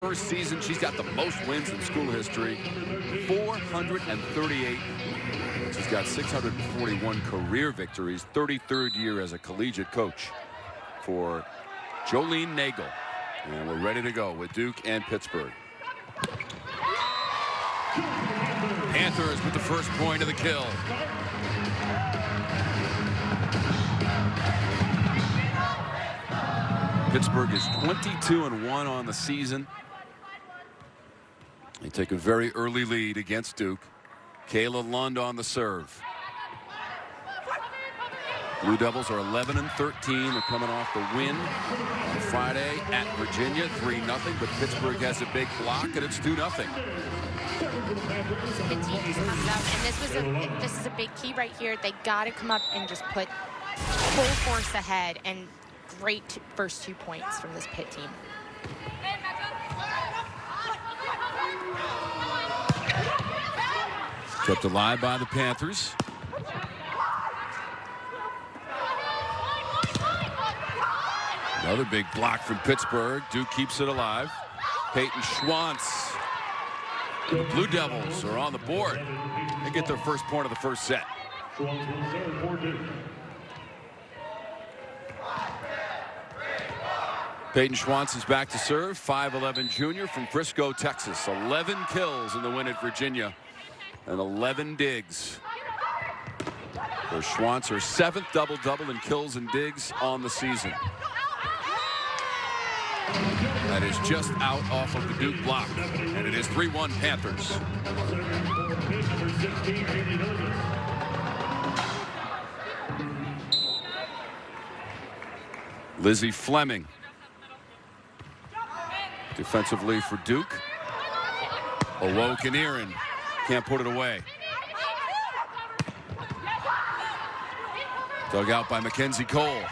First season, she's got the most wins in school history, 438. She's got 641 career victories, 33rd year as a collegiate coach for Jolene Nagel. And we're ready to go with Duke and Pittsburgh. Panthers with the first point of the kill. Pittsburgh is 22-1 on the season. They take a very early lead against Duke. Kayla Lund on the serve. Blue Devils are 11-13. They're coming off the win on Friday at Virginia, 3-0. But Pittsburgh has a big block, and it's 2-0. And this is a big key right here. They got to come up and just put full force ahead. And great first 2 points from this Pitt team. Kept alive by the Panthers. Another big block from Pittsburgh. Duke keeps it alive. Peyton Schwantz. The Blue Devils are on the board. They get their first point of the first set. Peyton Schwantz is back to serve. 5'11" junior from Frisco, Texas. 11 kills in the win at Virginia and 11 digs. For Schwantz, her 7th double-double in kills and digs on the season. That is just out off of the Duke block, and it is 3-1 Panthers. Lizzie Fleming. Defensively for Duke. Owokaniran can't put it away. Dug out by Mackenzie Cole.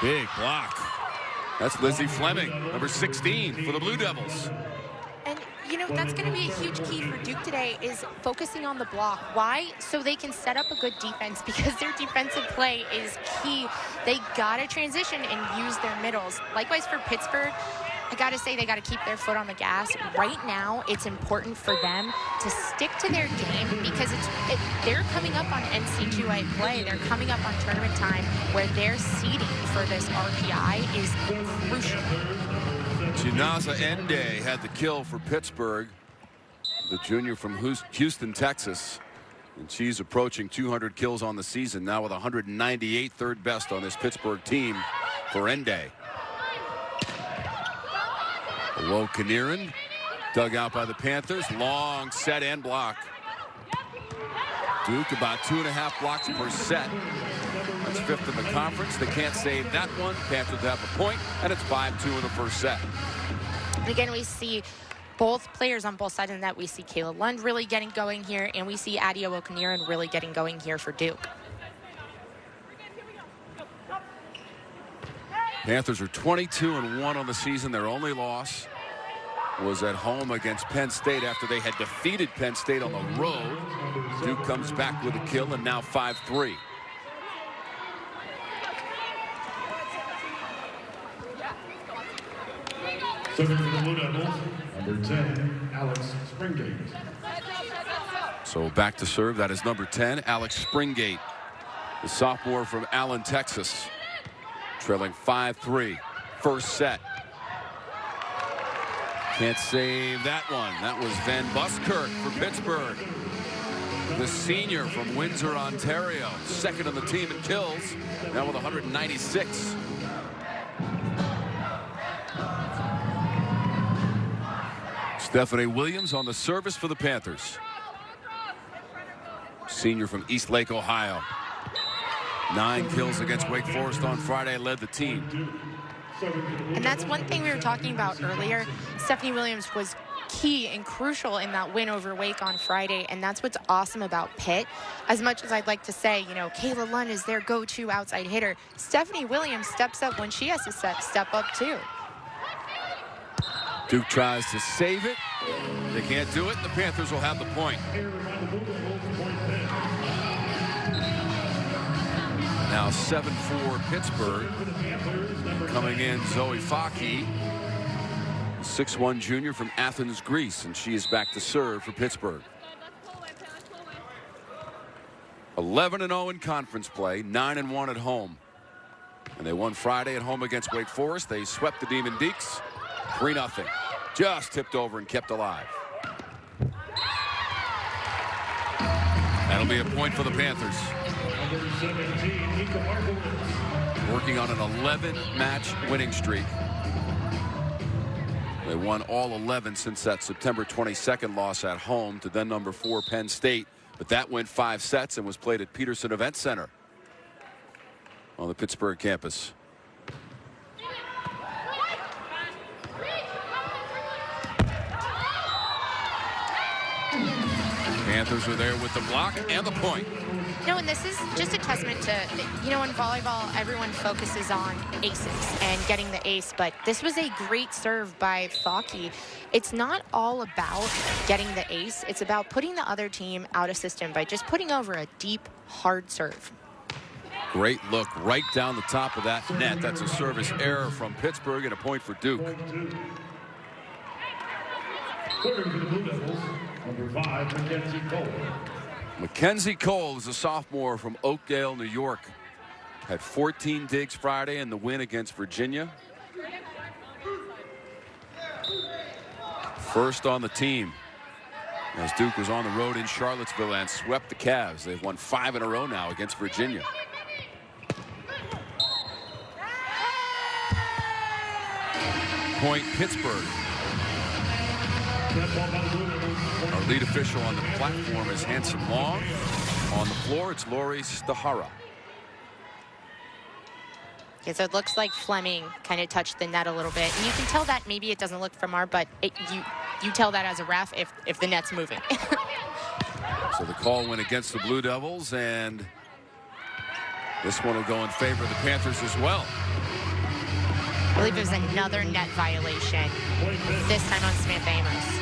Big block. That's Lizzie Fleming, number 16 for the Blue Devils. And, you know, that's going to be a huge key for Duke today is focusing on the block. Why? So they can set up a good defense because their defensive play is key. They got to transition and use their middles. Likewise for Pittsburgh, I got to say they got to keep their foot on the gas. Right now, it's important for them to stick to their game because they're coming up on NC2A play. They're coming up on tournament time where their seeding for this RPI is crucial. Chinaza Ende had the kill for Pittsburgh, the junior from Houston, Texas. And she's approaching 200 kills on the season now with 198, third best on this Pittsburgh team for Ende. Owokaniran dug out by the Panthers. Long set and block. Duke about 2.5 blocks per set. That's 5th in the conference. They can't save that one. Panthers have a point, and it's 5-2 in the first set. Again, we see both players on both sides of the net. We see Kayla Lund really getting going here, and we see Addie Owokaniran really getting going here for Duke. Panthers are 22-1 on the season. Their only loss was at home against Penn State after they had defeated Penn State on the road. Duke comes back with a kill and now 5-3. Serving for the Blue Devils, number 10, Alex Springate. So back to serve. That is number 10, Alex Springate, the sophomore from Allen, Texas. Trailing 5-3. First set. Can't save that one. That was Van Buskirk for Pittsburgh. The senior from Windsor, Ontario. Second on the team in kills. Now with 196. Stephanie Williams on the service for the Panthers. Senior from Eastlake, Ohio. 9 kills against Wake Forest on Friday, led the team. And that's one thing we were talking about earlier. Stephanie Williams was key and crucial in that win over Wake on Friday, and that's what's awesome about Pitt. As much as I'd like to say, you know, Kayla Lund is their go-to outside hitter, Stephanie Williams steps up when she has to step up too. Duke tries to save it. They can't do it. The Panthers will have the point. Now 7-4 Pittsburgh. Coming in, Zoe Faki, 6'1" junior from Athens, Greece, and she is back to serve for Pittsburgh. 11-0 in conference play, 9-1 at home. And they won Friday at home against Wake Forest. They swept the Demon Deacs 3-0. Just tipped over and kept alive. That'll be a point for the Panthers. Working on an 11-match winning streak. They won all 11 since that September 22nd loss at home to then number 4 Penn State. But that went 5 sets and was played at Peterson Event Center on the Pittsburgh campus. Panthers are there with the block and the point. No, and this is just a testament to, you know, in volleyball, everyone focuses on aces and getting the ace, but this was a great serve by Faki. It's not all about getting the ace. It's about putting the other team out of system by just putting over a deep, hard serve. Great look right down the top of that net. That's a service error from Pittsburgh and a point for Duke. Serving for the Blue Devils, number 5, Mackenzie Cole. Mackenzie Cole is a sophomore from Oakdale, New York. Had 14 digs Friday in the win against Virginia. First on the team, as Duke was on the road in Charlottesville and swept the Cavs. They've won 5 in a row now against Virginia. Point Pittsburgh. Our lead official on the platform is Hanson Long. On the floor, it's Lori Stahara. Okay, so it looks like Fleming kind of touched the net a little bit. And you can tell that maybe it doesn't look from our, but you tell that as a ref if the net's moving. So the call went against the Blue Devils, and this one will go in favor of the Panthers as well. I believe it was another net violation, this time on Samantha Amos.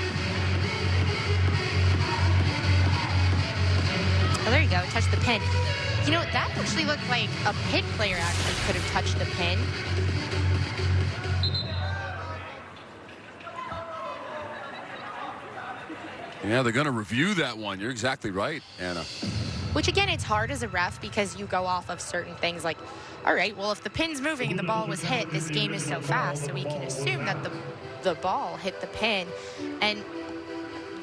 Oh, there you go, touched the pin. You know, that actually looked like a Pitt player actually could have touched the pin. Yeah, they're going to review that one. You're exactly right, Anna. Which, again, it's hard as a ref because you go off of certain things like, all right, well, if the pin's moving and the ball was hit, this game is so fast, so we can assume that the ball hit the pin. And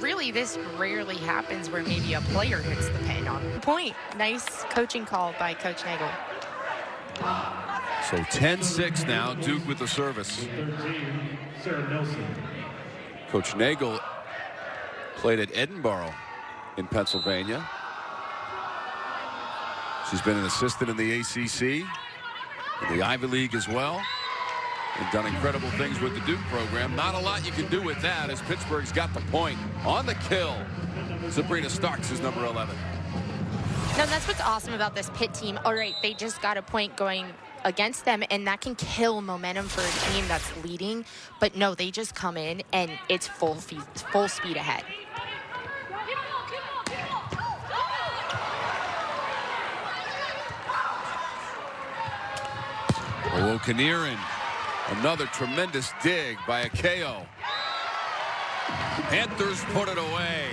really, this rarely happens where maybe a player hits the pin on the point. Nice coaching call by Coach Nagel. So 10-6 now, Duke with the service. 13, Sarah Nelson. Coach Nagel played at Edinburgh in Pennsylvania. She's been an assistant in the ACC, in the Ivy League as well, and done incredible things with the Duke program. Not a lot you can do with that, as Pittsburgh's got the point on the kill. Sabrina Starks is number 11. No, that's what's awesome about this Pitt team. All right, they just got a point going against them, and that can kill momentum for a team that's leading. But no, they just come in, and it's full speed ahead. Okaniran, another tremendous dig by Akeo. Panthers put it away.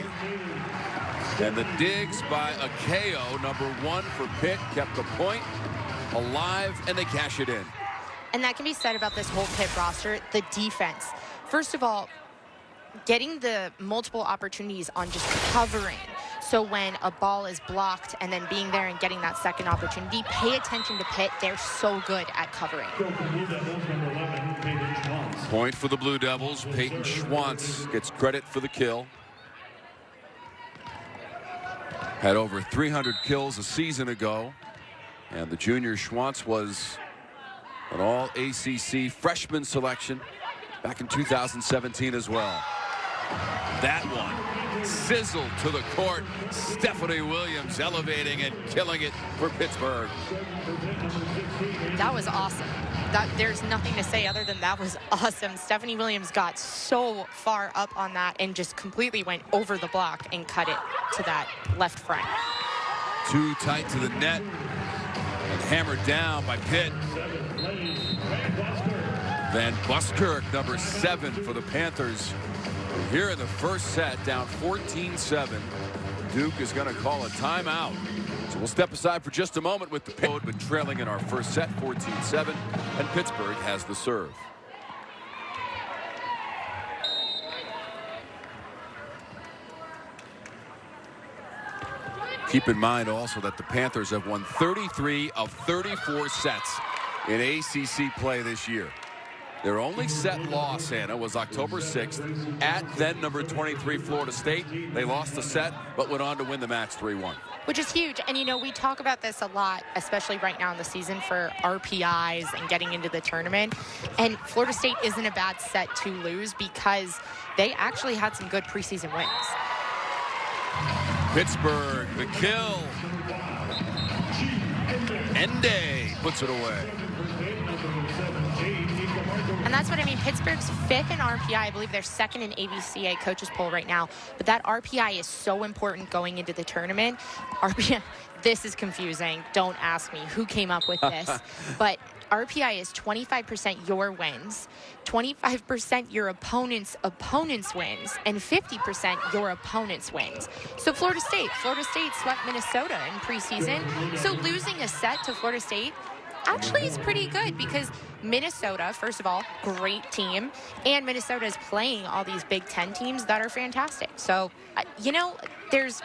And the digs by Akeo, number 1 for Pitt, kept the point alive, and they cash it in. And that can be said about this whole Pitt roster, the defense. First of all, getting the multiple opportunities on just covering. So when a ball is blocked and then being there and getting that second opportunity, pay attention to Pitt. They're so good at covering. Point for the Blue Devils. Peyton Schwantz gets credit for the kill. Had over 300 kills a season ago. And the junior Schwantz was an all-ACC freshman selection back in 2017 as well. That one sizzled to the court. Stephanie Williams elevating and killing it for Pittsburgh. That was awesome. There's nothing to say other than that was awesome. Stephanie Williams got so far up on that and just completely went over the block and cut it to that left front. Too tight to the net. And hammered down by Pitt. Van Buskirk, number 7 for the Panthers. Here in the first set, down 14-7. Duke is going to call a timeout. So we'll step aside for just a moment with the Pitt, but trailing in our first set, 14-7, and Pittsburgh has the serve. Keep in mind also that the Panthers have won 33 of 34 sets in ACC play this year. Their only set loss, Anna, was October 6th at then number 23 Florida State. They lost the set, but went on to win the match 3-1. Which is huge. And, you know, we talk about this a lot, especially right now in the season for RPIs and getting into the tournament. And Florida State isn't a bad set to lose because they actually had some good preseason wins. Pittsburgh, the kill. Ende puts it away. And that's what I mean. Pittsburgh's 5th in RPI. I believe they're 2nd in AVCA coaches poll right now. But that RPI is so important going into the tournament. RPI, this is confusing. Don't ask me who came up with this. But RPI is 25% your wins, 25% your opponent's wins, and 50% your opponent's wins. So Florida State swept Minnesota in preseason. So losing a set to Florida State actually is pretty good because Minnesota, first of all, great team, and Minnesota is playing all these Big Ten teams that are fantastic. So, you know, there's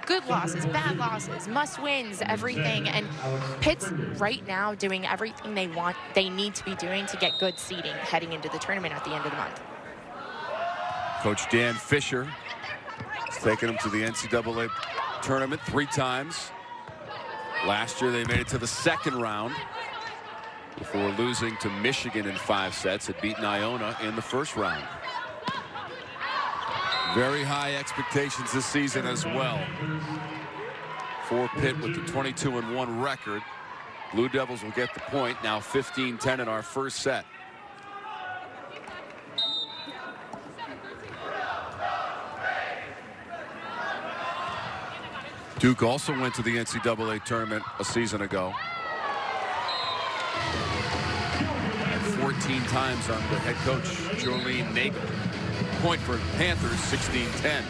good losses, bad losses, must wins, everything, and Pitt's right now doing everything they need to be doing to get good seeding heading into the tournament at the end of the month. Coach Dan Fisher has taken them to the NCAA tournament 3 times. Last year they made it to the 2nd round before losing to Michigan in 5 sets. Had beaten Iona in the 1st round. Very high expectations this season as well for Pitt with the 22-1 record. Blue Devils will get the point. Now 15-10 in our first set. Duke also went to the NCAA tournament a season ago. And 14 times under head coach Jolene Nagel. Point for Panthers, 16-10.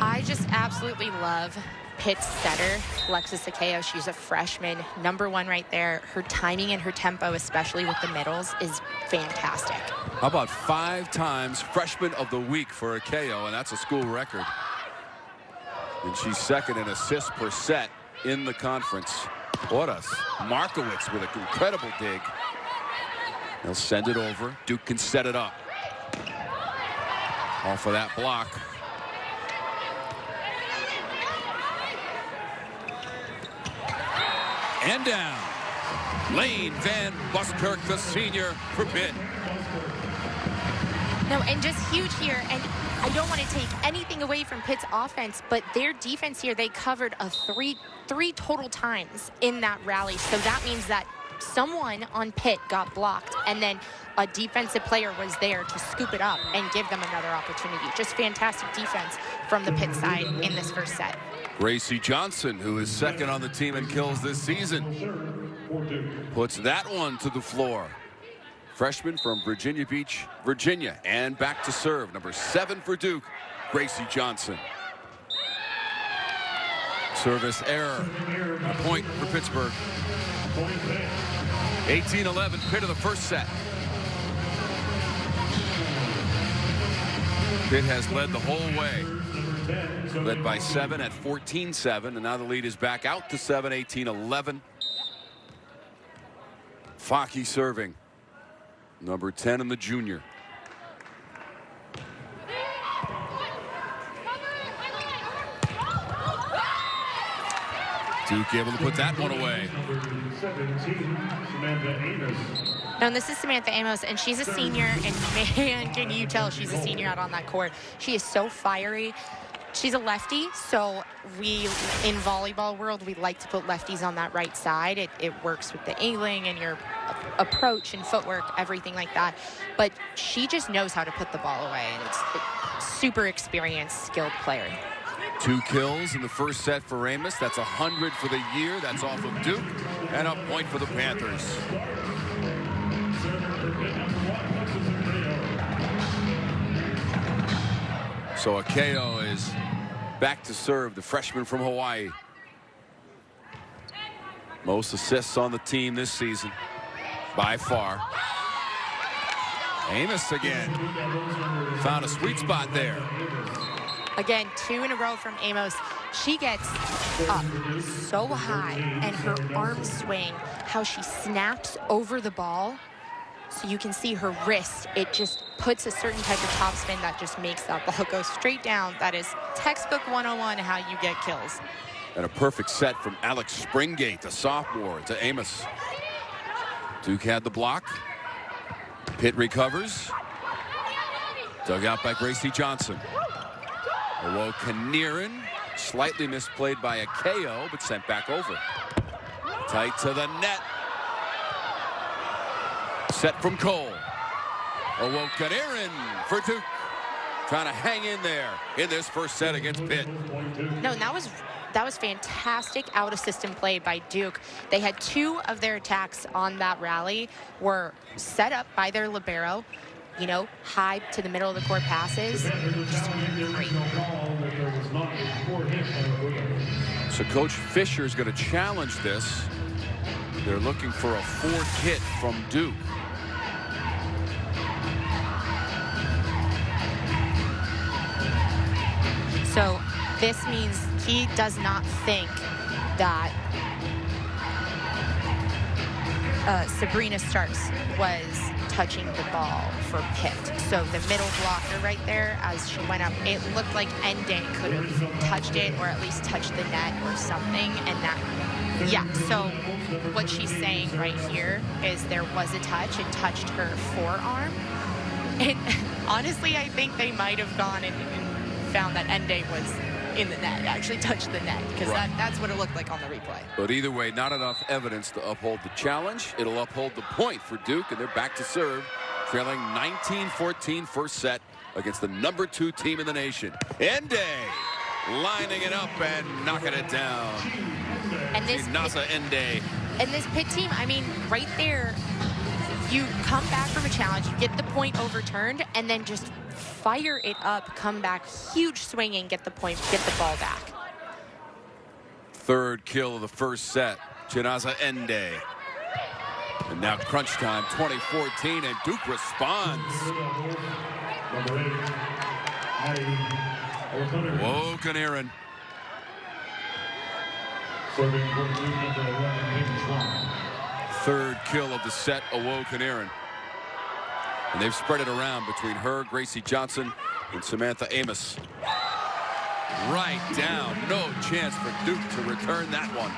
I just absolutely love Pitt's setter, Alexis Akeo. She's a freshman, number 1 right there. Her timing and her tempo, especially with the middles, is fantastic. How about 5 times freshman of the week for Akeo, and that's a school record. And she's 2nd in assists per set in the conference. What a Markowitz with an incredible dig. They'll send it over. Duke can set it up. Off of that block. And down. Lane Van Buskirk, the senior for Pitt. No, and just huge here. And I don't want to take anything away from Pitt's offense, but their defense here, they covered three total times in that rally. So that means that someone on Pitt got blocked, and then a defensive player was there to scoop it up and give them another opportunity. Just fantastic defense from the Pitt side in this first set. Gracie Johnson, who is 2nd on the team in kills this season, puts that one to the floor. Freshman from Virginia Beach, Virginia, and back to serve. Number 7 for Duke, Gracie Johnson. Service error. A point for Pittsburgh. 18-11, Pitt in the first set. Pitt has led the whole way. Led by 7 at 14-7, and now the lead is back out to 7, 18-11. Fockey serving. Number 10 in the junior. Duke able to put that one away. No, and this is Samantha Amos, and she's a senior, and man, can you tell she's a senior out on that court. She is so fiery. She's a lefty, so in volleyball world, we like to put lefties on that right side. It works with the angling and your approach and footwork, everything like that. But she just knows how to put the ball away, and it's a super experienced, skilled player. 2 kills in the first set for Amos. That's 100 for the year. That's off of Duke. And a point for the Panthers. So Akeo is back to serve, the freshman from Hawaii. Most assists on the team this season, by far. Amos again. Found a sweet spot there. Again, 2 in a row from Amos. She gets up so high, and her arm swing, how she snaps over the ball. So you can see her wrist. It just puts a certain type of topspin that just makes that ball go straight down. That is textbook 101 how you get kills. And a perfect set from Alex Springate, the sophomore, to Amos. Duke had the block. Pitt recovers. Dug out by Gracie Johnson. Kanirin, slightly misplayed by Akeo, but sent back over. Tight to the net. Set from Cole. Kanirin for Duke. Trying to hang in there in this first set against Pitt. No, and that was fantastic out-of-system play by Duke. They had 2 of their attacks on that rally were set up by their libero, you know, high to the middle of the court passes. Just great. So Coach Fisher is going to challenge this. They're looking for a 4th hit from Duke. So this means he does not think that Sabrina Starks was touching the ball for Pitt. So the middle blocker right there, as she went up, it looked like Ende could have touched it, or at least touched the net or something. And that, yeah, so what she's saying right here is there was a touch. It touched her forearm. And honestly, I think they might have gone and found that Ende was in the net, actually touched the net, because that's what it looked like on the replay. But either way, not enough evidence to uphold the challenge. It'll uphold the point for Duke, and they're back to serve, trailing 19-14 first set against the number 2 team in the nation. Ende lining it up and knocking it down. And this Nasa Ende. And this Pitt team, I mean, right there, you come back from a challenge, you get the point overturned, and then just fire it up, come back, huge swinging, get the point, get the ball back. 3rd kill of the first set, Chinaza Ende. And now crunch time, 2014, and Duke responds. Kanirin. Third kill of the set, Kanirin. And they've spread it around between her, Gracie Johnson, and Samantha Amos. Right down. No chance for Duke to return that one.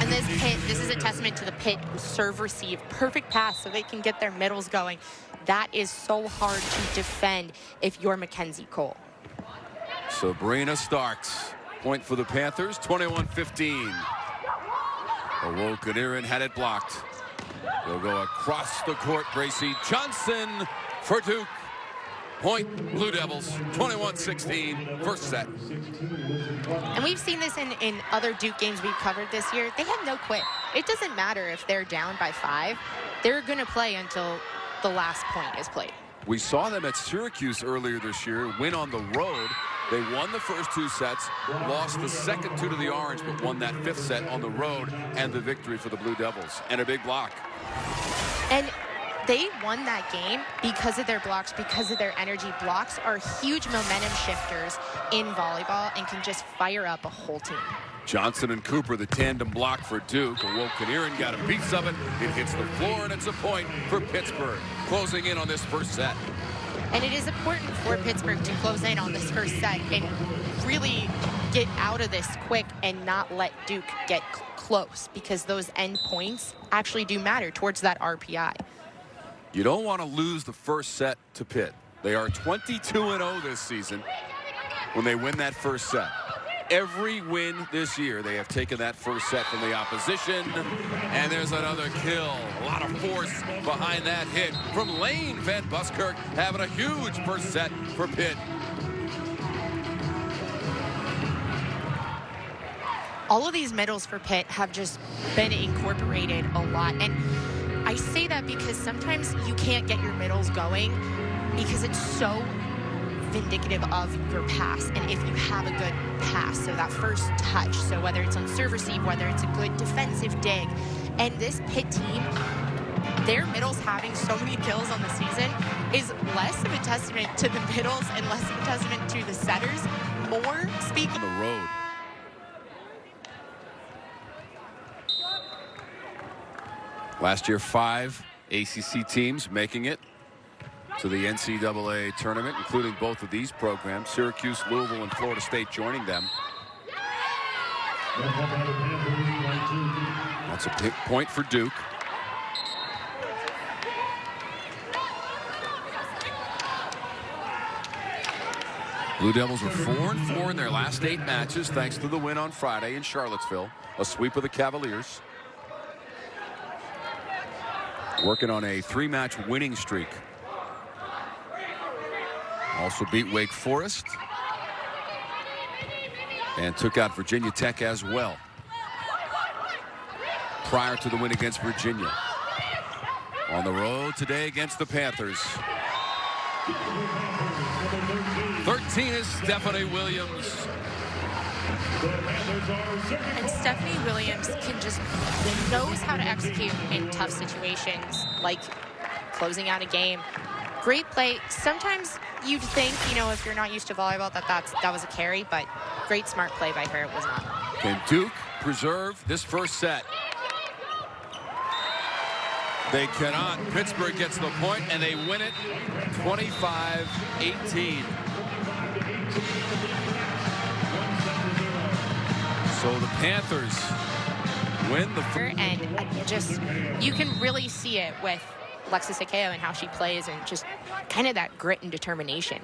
And this is a testament to the Pitt serve-receive. Perfect pass so they can get their middles going. That is so hard to defend if you're Mackenzie Cole. Sabrina Starks. Point for the Panthers, 21-15. Kanirin had it blocked. They'll go across the court. Gracie Johnson for Duke. Point, Blue Devils, 21-16, first set. And we've seen this in other Duke games we've covered this year. They have no quit. It doesn't matter if they're down by 5. They're going to play until the last point is played. We saw them at Syracuse earlier this year, win on the road. They won the first 2 sets, lost the second 2 to the Orange, but won that 5th set on the road, and the victory for the Blue Devils. And a big block. And they won that game because of their blocks, because of their energy. Blocks are huge momentum shifters in volleyball and can just fire up a whole team. Johnson and Cooper, the tandem block for Duke. Kanirin got a piece of it. It hits the floor, and it's a point for Pittsburgh, closing in on this first set. And it is important for Pittsburgh to close in on this first set and really get out of this quick and not let Duke get close, because those end points actually do matter towards that RPI. You don't want to lose the first set to Pitt. They are 22-0 this season when they win that first set. every win this year, they have taken that first set from the opposition. And there's another kill. A lot of force behind that hit from Lane Van Buskirk, having a huge first set for Pitt. All of these middles for Pitt have just been incorporated a lot. And I say that because sometimes you can't get your middles going because it's so indicative of your pass, and if you have a good pass, so that first touch, so whether it's on serve receive, whether it's a good defensive dig, and this Pitt team, their middles having so many kills on the season is less of a testament to the middles and less of a testament to the setters, more speaking on the road. Last year, 5 ACC teams making it to the NCAA tournament, including both of these programs, Syracuse, Louisville, and Florida State joining them. That's a pick point for Duke. Blue Devils are 4-4 in their last 8 matches, thanks to the win on Friday in Charlottesville, a sweep of the Cavaliers. Working on a 3-match winning streak. Also beat Wake Forest and took out Virginia Tech as well prior to the win against Virginia. On the road today against the Panthers. 13 is Stephanie Williams. And Stephanie Williams knows how to execute in tough situations, like closing out a game. Great play. Sometimes you'd think, if you're not used to volleyball, that was a carry, but great smart play by her. It was not. Can Duke preserve this first set? They cannot. Pittsburgh gets the point, and they win it 25-18. So the Panthers win the first. And you can really see it with Alexis Akeo and how she plays and just kind of that grit and determination.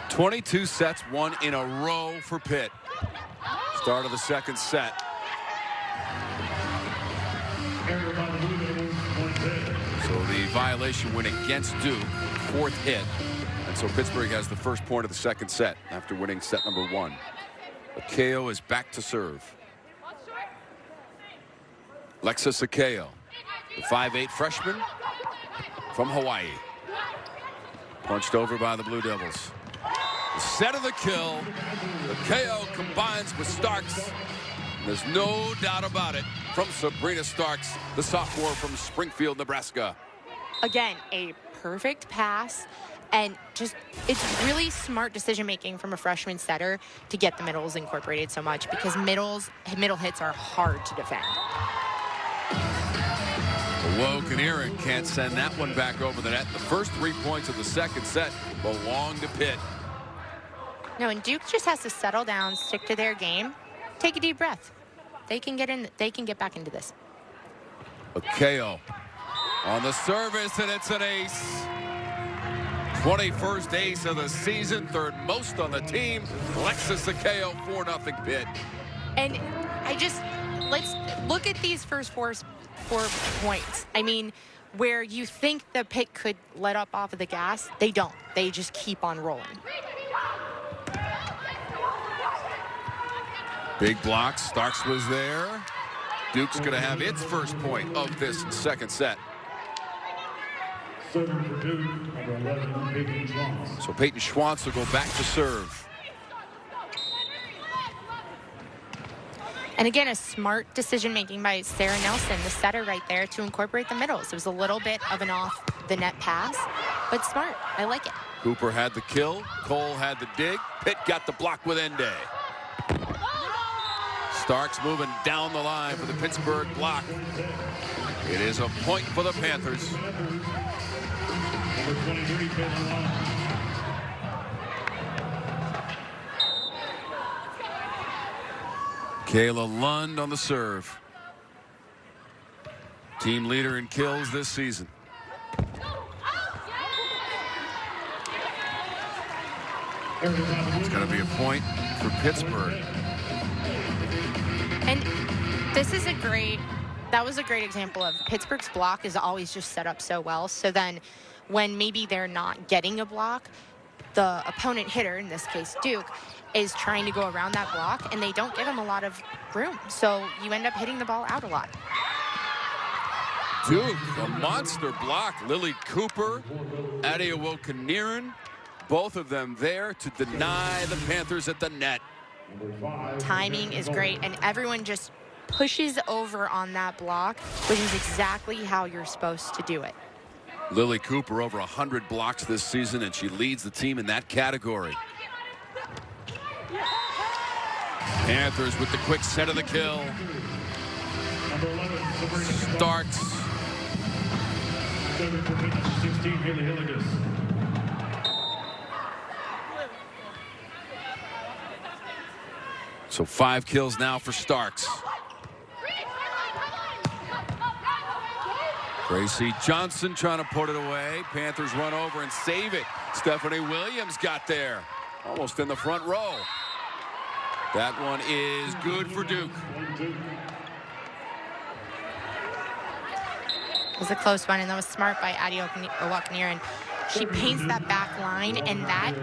22 sets won in a row for Pitt. Start of the second set. So the violation went against Duke, 4th hit. And so Pittsburgh has the first point of the second set after winning set number 1. Akeo is back to serve. Alexis Akeo, the 5'8" freshman from Hawaii. Punched over by the Blue Devils. The set of the kill. Akeo combines with Starks. There's no doubt about it from Sabrina Starks, the sophomore from Springfield, Nebraska. Again, a perfect pass. And it's really smart decision making from a freshman setter to get the middles incorporated so much, because middle hits are hard to defend. Woke and Aaron can't send that one back over the net. The first 3 points of the second set belong to Pitt. No, and Duke just has to settle down, stick to their game, take a deep breath. They can get back into this. Akeo on the service, and it's an ace. 21st ace of the season, 3rd most on the team. Alexis Akeo, 4-0 Pitt. And let's look at these first four points. I mean, where you think the Pitt could let up off of the gas, they don't. They just keep on rolling. Big block. Starks was there. Duke's going to have its first point of this second set. Serving for Duke, number 11, Peyton Schwantz. So Peyton Schwantz will go back to serve. And again, a smart decision making by Sarah Nelson, the setter right there, to incorporate the middles. It was a little bit of an off the net pass, but smart. I like it. Cooper had the kill. Cole had the dig. Pitt got the block with Ende. Starks moving down the line for the Pittsburgh block. It is a point for the Panthers. Number 23, Peyton Lund. Kayla Lund on the serve. Team leader in kills this season. It's going to be a point for Pittsburgh. That was a great example of Pittsburgh's block is always just set up so well. So then when maybe they're not getting a block, the opponent hitter, in this case Duke, is trying to go around that block, and they don't give him a lot of room. So you end up hitting the ball out a lot. Duke, a monster block. Lily Cooper, Adia Wilkiniren, both of them there to deny the Panthers at the net. Timing is great, and everyone just pushes over on that block, which is exactly how you're supposed to do it. Lily Cooper over 100 blocks this season, and she leads the team in that category. Panthers with the quick set of the kill. Starks. 16, Haley Hilligus. So 5 kills now for Starks. Gracie Johnson trying to put it away. Panthers run over and save it. Stephanie Williams got there, almost in the front row. That one is good for Duke. It was a close one, and that was smart by Adia Wilkiniren. She paints that back line, and that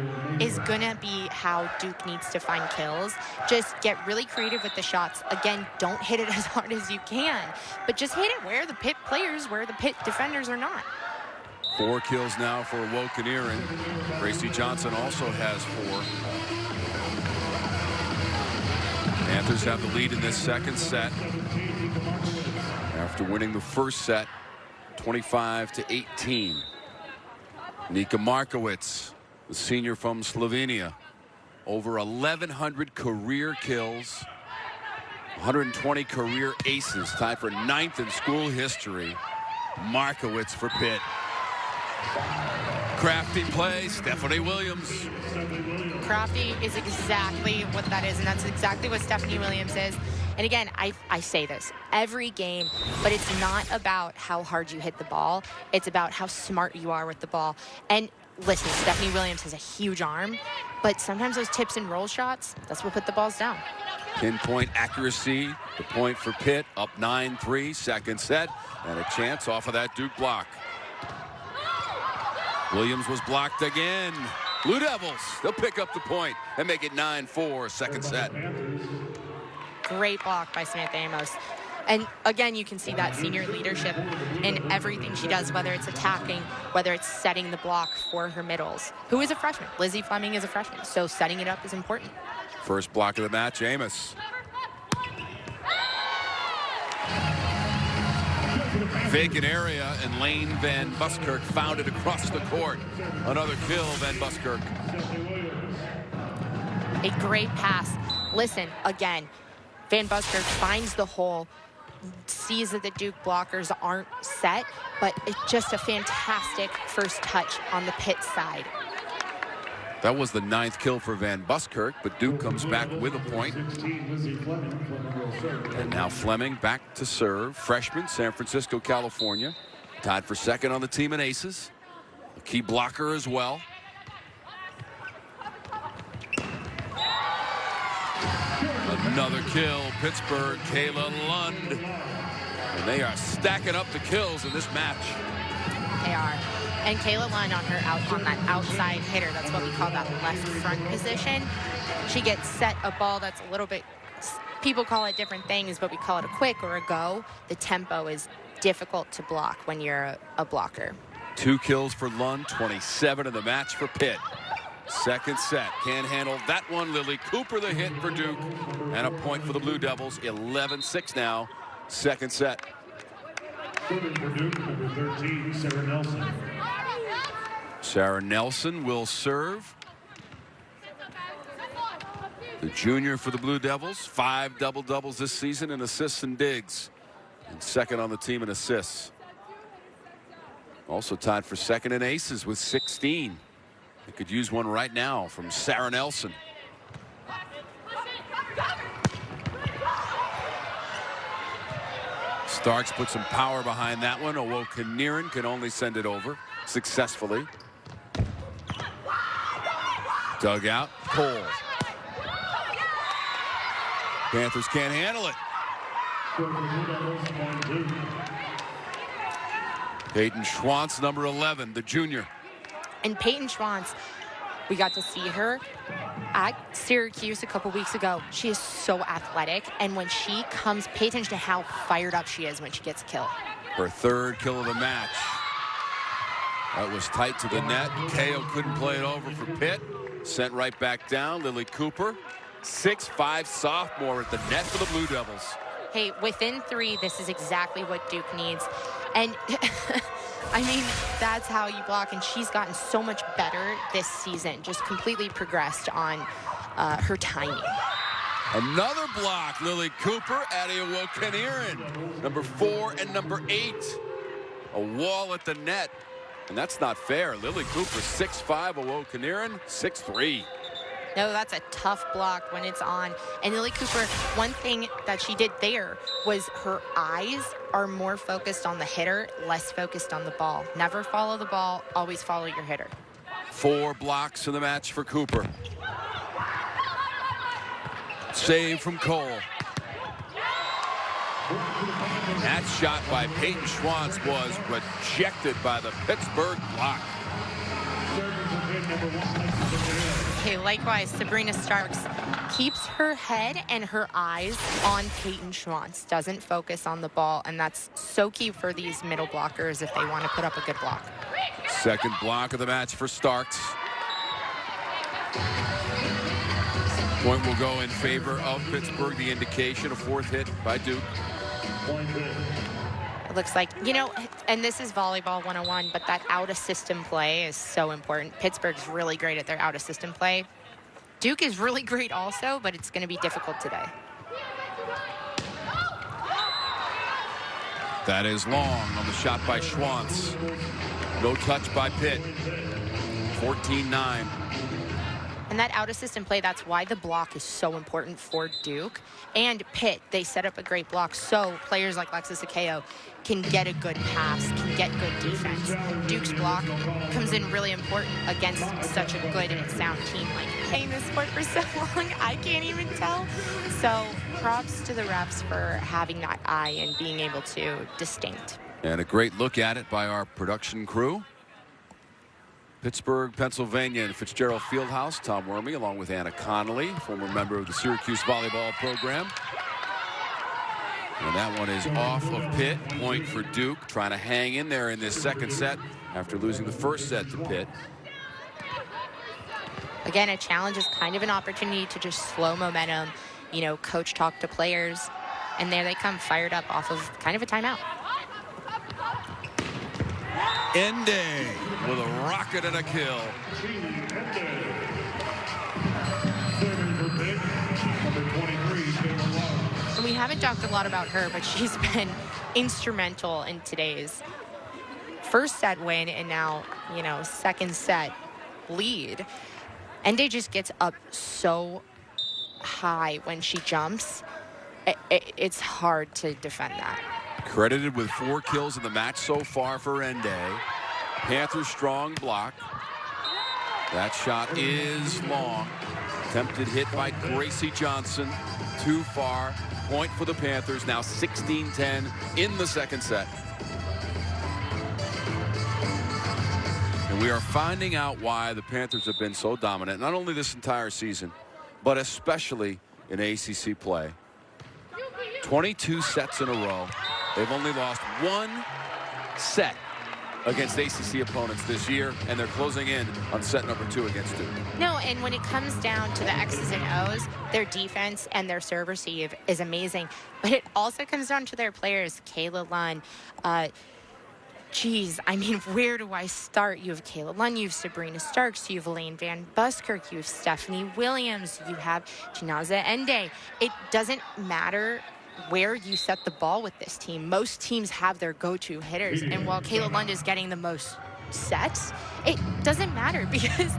is going to be how Duke needs to find kills. Just get really creative with the shots. Again, don't hit it as hard as you can, but just hit it where the Pitt players, where the Pitt defenders are not. 4 kills now for Wilkiniren. Gracie Johnson also has 4. Panthers have the lead in this second set after winning the first set 25-18. Nika Markowitz, the senior from Slovenia, over 1,100 career kills, 120 career aces, tied for 9th in school history. Markowitz for Pitt. Crafty play, Stephanie Williams. Crafty is exactly what that is, and that's exactly what Stephanie Williams is. And again, I say this every game, but it's not about how hard you hit the ball. It's about how smart you are with the ball. And listen, Stephanie Williams has a huge arm, but sometimes those tips and roll shots, that's what put the balls down. Pinpoint accuracy, the point for Pitt, up 9-3, second set, and a chance off of that Duke block. Williams was blocked again. Blue Devils, they'll pick up the point and make it 9-4, second set. Great block by Samantha Amos. And again, you can see that senior leadership in everything she does, whether it's attacking, whether it's setting the block for her middles. Who is a freshman? Lizzie Fleming is a freshman, so setting it up is important. First block of the match, Amos. Vacant area, and Lane Van Buskirk found it across the court. Another kill, Van Buskirk. A great pass. Listen, again, Van Buskirk finds the hole, sees that the Duke blockers aren't set, but it's just a fantastic first touch on the Pitt side. That was the 9th kill for Van Buskirk, but Duke comes back with a point. And now Fleming back to serve. Freshman, San Francisco, California. Tied for second on the team in aces. A key blocker as well. Another kill, Pittsburgh, Kayla Lund. And they are stacking up the kills in this match. They are. And Kayla Lund on that outside hitter, that's what we call that left front position. She gets set a ball that's a little bit, people call it different things, but we call it a quick or a go. The tempo is difficult to block when you're a blocker. 2 kills for Lund, 27 in the match for Pitt. Second set, can't handle that one. Lily Cooper the hit for Duke, and a point for the Blue Devils. 11-6 now, second set. Serving for Duke, number 13, Sarah Nelson. Sarah Nelson will serve. The junior for the Blue Devils, 5 double-doubles this season in assists and digs, and second on the team in assists. Also tied for second in aces with 16. They could use one right now from Sarah Nelson. Starks put some power behind that one. Wilkiniren can only send it over successfully. Dug out, Cole. Panthers can't handle it. Score for the Blue Devils, point Duke. Peyton Schwantz, number 11, the junior. And Peyton Schwantz, we got to see her at Syracuse a couple weeks ago. She is so athletic, and when she comes, pay attention to how fired up she is when she gets a kill. Her third kill of the match. That was tight to the net. Ko couldn't play it over for Pitt. Sent right back down. Lily Cooper, 6'5" sophomore at the net for the Blue Devils. Hey, within 3, this is exactly what Duke needs. And I mean, that's how you block, and she's gotten so much better this season, just completely progressed on her timing. Another block, Lily Cooper, Adeowo-Kaniran, number 4 and number 8. A wall at the net, and that's not fair. Lily Cooper, 6'5", Adeowo-Kaniran, 6'3". No, that's a tough block when it's on. And Lily Cooper, one thing that she did there was her eyes are more focused on the hitter, less focused on the ball. Never follow the ball, always follow your hitter. 4 blocks in the match for Cooper. Save from Cole. That shot by Peyton Schwantz was rejected by the Pittsburgh block. Okay, likewise, Sabrina Starks keeps her head and her eyes on Peyton Schwantz, doesn't focus on the ball, and that's so key for these middle blockers if they want to put up a good block. Second block of the match for Starks. Point will go in favor of Pittsburgh. The indication, a 4th hit by Duke. It looks like, you know, and this is volleyball 101, but that out-of-system play is so important. Pittsburgh's really great at their out-of-system play. Duke is really great also, but it's going to be difficult today. That is long on the shot by Schwantz. No touch by Pitt. 14-9. And that out-of-system play, that's why the block is so important for Duke. And Pitt, they set up a great block so players like Lexis Akeo can get a good pass, can get good defense. Duke's block comes in really important against such a good and sound team. Like, playing this sport for so long, I can't even tell. So props to the refs for having that eye and being able to distinct. And a great look at it by our production crew. Pittsburgh, Pennsylvania, and Fitzgerald Fieldhouse. Tom Wormy, along with Anna Connolly, former member of the Syracuse volleyball program. And that one is off of Pitt. Point for Duke, trying to hang in there in this second set after losing the first set to Pitt. Again, a challenge is kind of an opportunity to just slow momentum, you know, coach talk to players, and there they come fired up off of kind of a timeout. Ende with a rocket and a kill. And we haven't talked a lot about her, but she's been instrumental in today's first set win and now, you know, second set lead. Ende just gets up so high when she jumps. It's hard to defend that. Credited with 4 kills in the match so far for Ende. Panthers strong block. That shot is long. Attempted hit by Gracie Johnson. Too far. Point for the Panthers. Now 16-10 in the second set. And we are finding out why the Panthers have been so dominant, not only this entire season, but especially in ACC play. 22 sets in a row. They've only lost 1 set against ACC opponents this year, and they're closing in on set number 2 against Duke. No, and when it comes down to the X's and O's, their defense and their serve receive is amazing. But it also comes down to their players. Kayla Lunn, geez, I mean, where do I start? You have Kayla Lunn, you have Sabrina Starks, you have Elaine Van Buskirk, you have Stephanie Williams, you have Chinaza Ende. It doesn't matter where you set the ball with this team. Most teams have their go-to hitters, and while Kayla Lund is getting the most sets, it doesn't matter because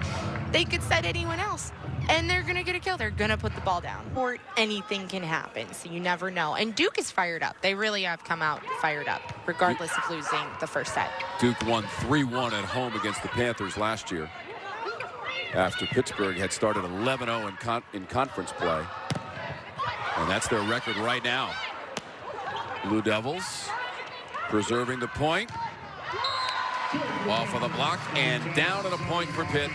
they could set anyone else and they're gonna get a kill. They're gonna put the ball down, or anything can happen, so you never know. And Duke is fired up. They really have come out fired up regardless of losing the first set. Duke won 3-1 at home against the Panthers last year after Pittsburgh had started 11-0 in conference play. And that's their record right now. Blue Devils preserving the point. Off of the block and down to the point for Pitt.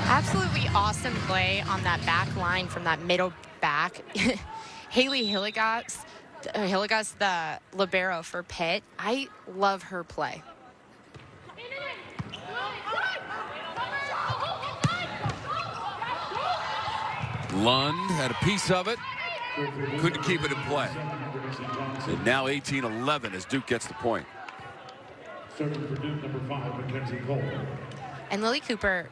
Absolutely awesome play on that back line from that middle back. Haley Hillegas, the libero for Pitt. I love her play. Lund had a piece of it. Couldn't keep it in play. And now 18-11 as Duke gets the point. Serving for Duke, number 5, Mackenzie Cole. And Lily Cooper,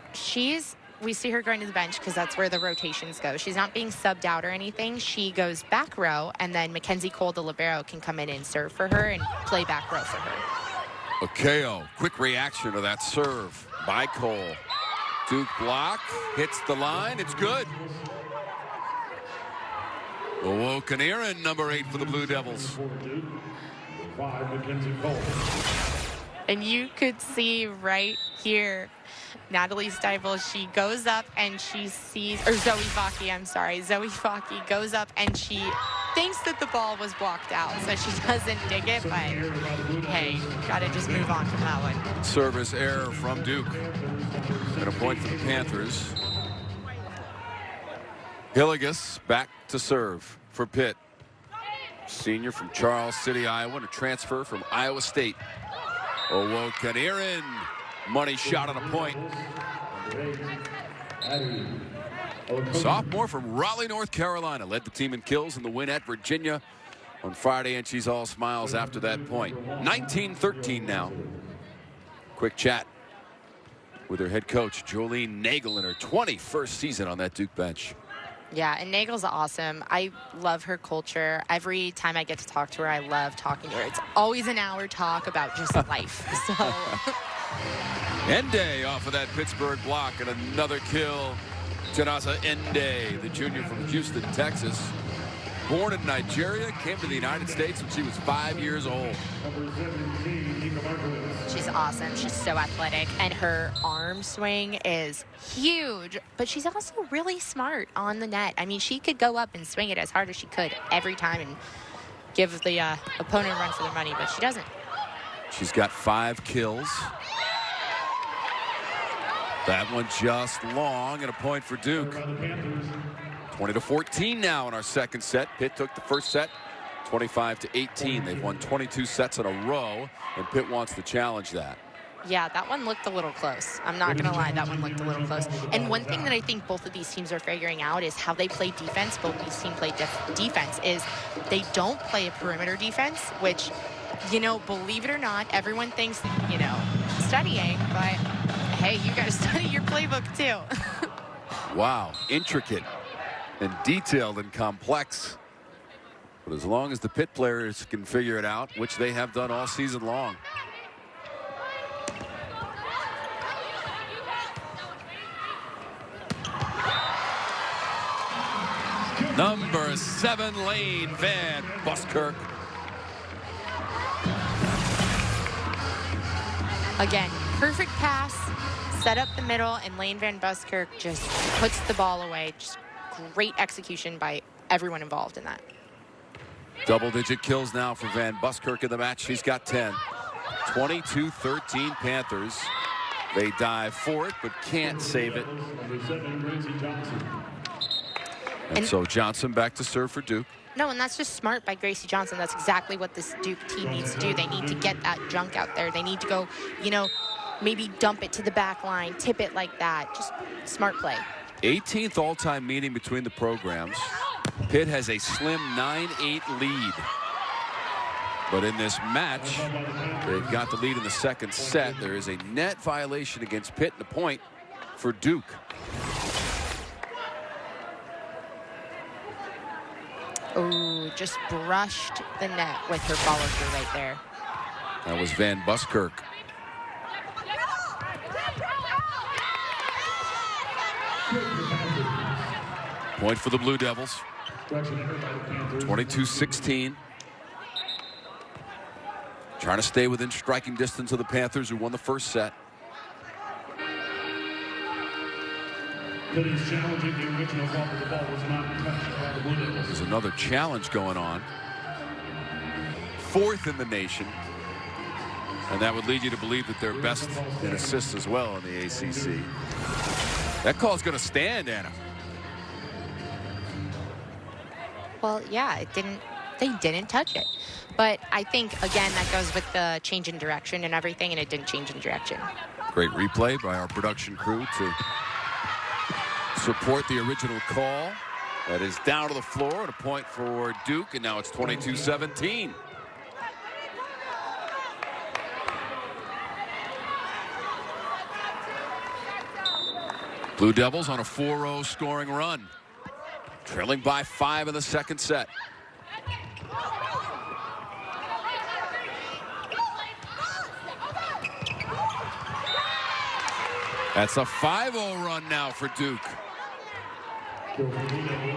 we see her going to the bench because that's where the rotations go. She's not being subbed out or anything. She goes back row, and then Mackenzie Cole, the libero, can come in and serve for her and play back row for her. Akeo, quick reaction to that serve by Cole. Duke block, hits the line, it's good. Owokaniran, number 8 for the Blue Devils. 5, Mackenzie Cole. And you could see right here, Natalie Stiefel, she goes up and she sees, or Zoe Faki, I'm sorry. Zoe Faki goes up and she thinks that the ball was blocked out, so she doesn't dig it, but hey, gotta just move on from that one. Service error from Duke. And a point for the Panthers. Hillegas back to serve for Pitt. Senior from Charles City, Iowa, a transfer from Iowa State. Owokaniran, money shot on a point. Sophomore from Raleigh, North Carolina, led the team in kills in the win at Virginia on Friday, and she's all smiles after that point. 19-13 now. Quick chat with her head coach, Jolene Nagel, in her 21st season on that Duke bench. Yeah, and Nagel's awesome. I love her culture. Every time I get to talk to her, I love talking to her. It's always an hour talk about just life. So Ende off of that Pittsburgh block, and another kill. Janasa Ende, the junior from Houston, Texas. Born in Nigeria, came to the United States when she was 5 years old. She's awesome. She's so athletic, and her arm swing is huge, but she's also really smart on the net. I mean, she could go up and swing it as hard as she could every time and give the opponent a run for their money, but she doesn't. She's got 5 kills. That one just long, and a point for Duke. 20-14 now in our second set. Pitt took the first set 25-18. They've won 22 sets in a row, and Pitt wants to challenge that. Yeah, that one looked a little close. I'm not going to lie, that one looked a little close. And one thing that I think both of these teams are figuring out is how they play defense. Both these teams play defense is they don't play a perimeter defense, which, you know, believe it or not, everyone thinks, you know, studying, but hey, you got to study your playbook too. Wow, intricate and detailed and complex. But as long as the Pitt players can figure it out, which they have done all season long. Number 7, Lane Van Buskirk. Again, perfect pass, set up the middle, and Lane Van Buskirk just puts the ball away. Just great execution by everyone involved in that. Double-digit kills now for Van Buskirk in the match. She's got 10. 22-13 Panthers. They dive for it, but can't save it. And so Johnson back to serve for Duke. No, and that's just smart by Gracie Johnson. That's exactly what this Duke team needs to do. They need to get that junk out there. They need to go, you know, maybe dump it to the back line, tip it like that. Just smart play. 18th all-time meeting between the programs. Pitt has a slim 9-8 lead. But in this match, they've got the lead in the second set. There is a net violation against Pitt, and the point for Duke. Oh, just brushed the net with her follow-through right there. That was Van Buskirk. Point for the Blue Devils. 22-16. Trying to stay within striking distance of the Panthers, who won the first set. Pitt is challenging the original ball, but the ball was not touched by the There's another challenge going on. 4th in the nation. And that would lead you to believe that they're best in assists as well in the ACC. That call's going to stand, Anna. Well, yeah, they didn't touch it. But I think, again, that goes with the change in direction and everything, and it didn't change in direction. Great replay by our production crew to support the original call. That is down to the floor at a point for Duke, and now it's 22-17. Blue Devils on a 4-0 scoring run, trailing by 5 in the second set. That's a 5-0 run now for Duke.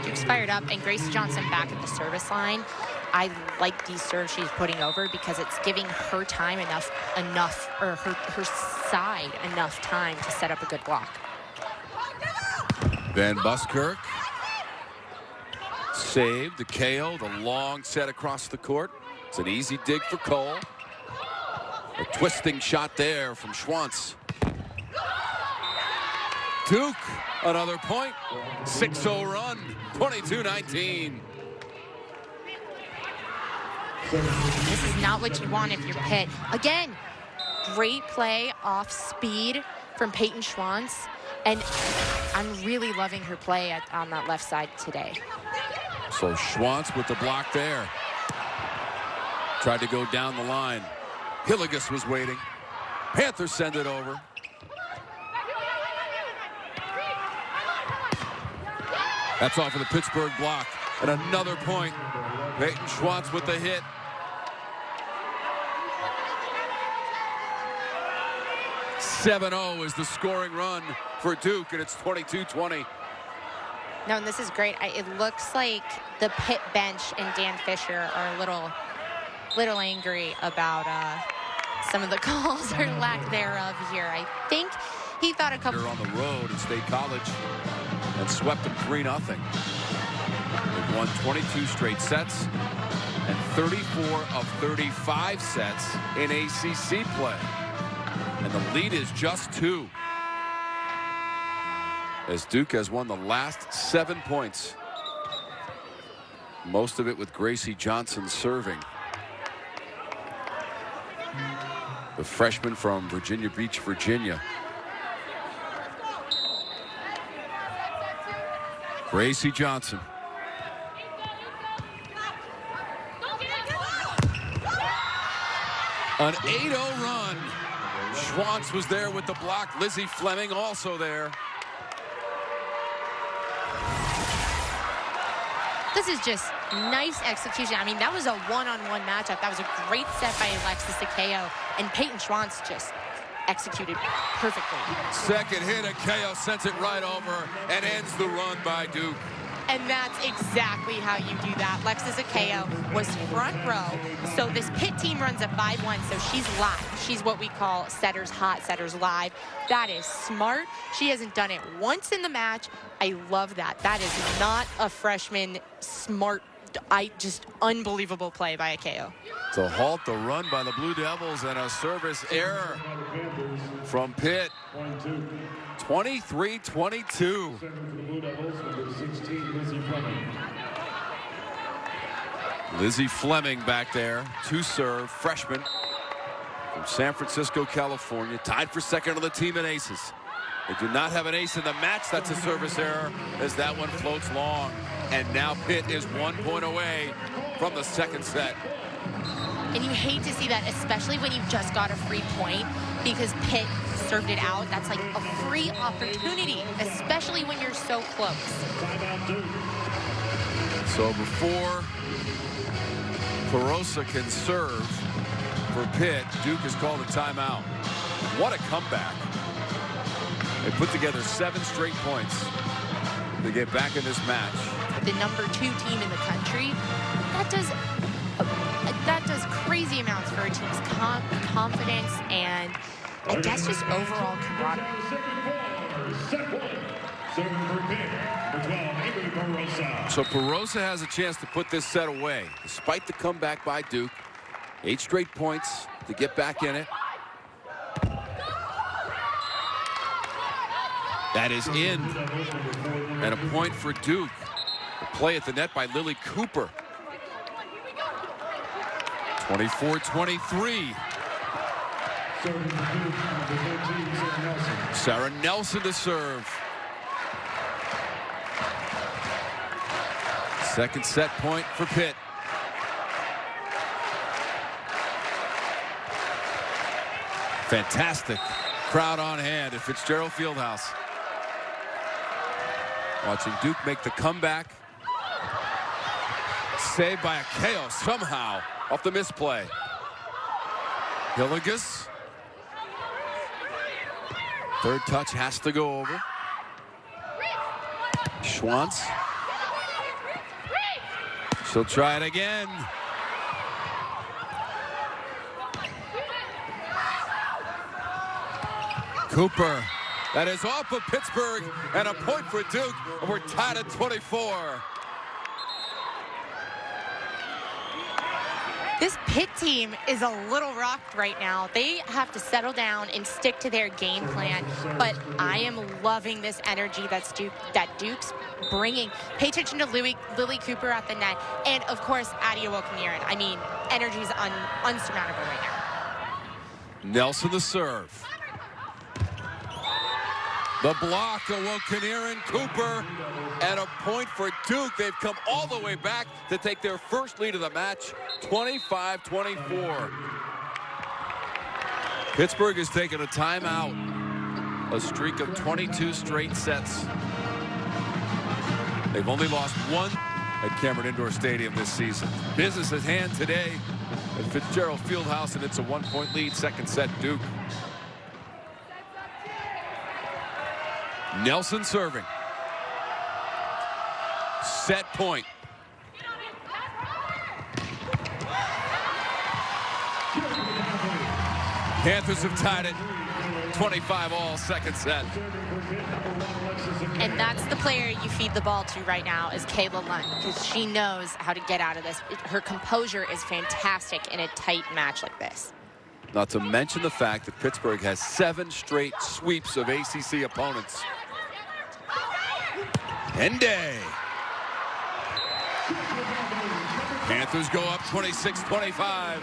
Duke's fired up, and Gracie Johnson back at the service line. I like these serves she's putting over because it's giving her time enough, or her side enough time to set up a good block. Van Buskirk saved the KO, the long set across the court. It's an easy dig for Cole. A twisting shot there from Schwantz. Duke, another point. 6-0 run, 22-19. This is not what you want if you're Pitt. Again, great play off speed from Peyton Schwantz. And I'm really loving her play on that left side today. So Schwantz with the block there. Tried to go down the line. Hillegas was waiting. Panthers send it over. That's off of the Pittsburgh block. And another point. Peyton Schwantz with the hit. .7-0 is the scoring run for Duke, and it's 22-20. No, and this is great. It looks like the Pitt bench and Dan Fisher are a little angry about some of the calls or lack thereof here. I think he thought a couple on the road at State College and swept them 3-0. They've won 22 straight sets and 34 of 35 sets in ACC play. And the lead is just 2. As Duke has won the last 7 points. Most of it with Gracie Johnson serving. The freshman from Virginia Beach, Virginia. Gracie Johnson. An 8-0 run. Schwantz was there with the block. Lizzie Fleming also there. This is just nice execution. I mean, that was a one-on-one matchup. That was a great set by Alexis Akeo, and Peyton Schwantz just executed perfectly. Second hit, Akeo sends it right over and ends the run by Duke. And that's exactly how you do that. Alexis Akeo was front row. So this Pitt team runs a 5-1, so she's live. She's what we call setters hot, setters live. That is smart. She hasn't done it once in the match. I love that. That is not a freshman smart, just unbelievable play by Akeo. To halt the run by the Blue Devils and a service error from Pitt. 23-22. Lizzie Fleming back there to serve, freshman from San Francisco, California, tied for second on the team in aces. They do not have an ace in the match. That's a service error as that one floats long. And now Pitt is 1 point away from the second set. And you hate to see that, especially when you just got a free point, because Pitt served it out. That's like a free opportunity, especially when you're so close. So before Perosa can serve for Pitt, Duke has called a timeout. What a comeback. They put together 7 straight points to get back in this match. The number 2 team in the country, that does crazy amounts for a team's confidence and I guess just overall camaraderie. Serving for Pitt, number 12, Amy Barossa. So Barossa has a chance to put this set away, despite the comeback by Duke. 8 straight points to get back in it. That is in. And a point for Duke. The play at the net by Lily Cooper. 24-23. Sarah Nelson to serve. Second set point for Pitt. Fantastic crowd on hand at Fitzgerald Fieldhouse. Watching Duke make the comeback. Saved by Akeo somehow off the misplay. Hillegas. Third touch has to go over. Schwantz. She'll try it again. Cooper. That is off of Pittsburgh, and a point for Duke, and we're tied at 24. This Pitt team is a little rocked right now. They have to settle down and stick to their game plan. But I am loving this energy that Duke's bringing. Pay attention to Lily Cooper at the net. And, of course, Adia Wilkiniran. I mean, energy is unsurmountable right now. Nelson the serve. The block of Wilkiniran, Cooper, and a point for Duke. They've come all the way back to take their first lead of the match, 25-24. Pittsburgh has taken a timeout. A streak of 22 straight sets. They've only lost one at Cameron Indoor Stadium this season. Business at hand today at Fitzgerald Fieldhouse, and it's a 1-point lead. Second set, Duke. Nelson serving. Set point. Panthers have tied it 25 all, second set. And that's the player you feed the ball to right now is Kayla Lund, because she knows how to get out of this. Her composure is fantastic in a tight match like this. Not to mention the fact that Pittsburgh has 7 straight sweeps of ACC opponents. Ende. Panthers go up 26-25.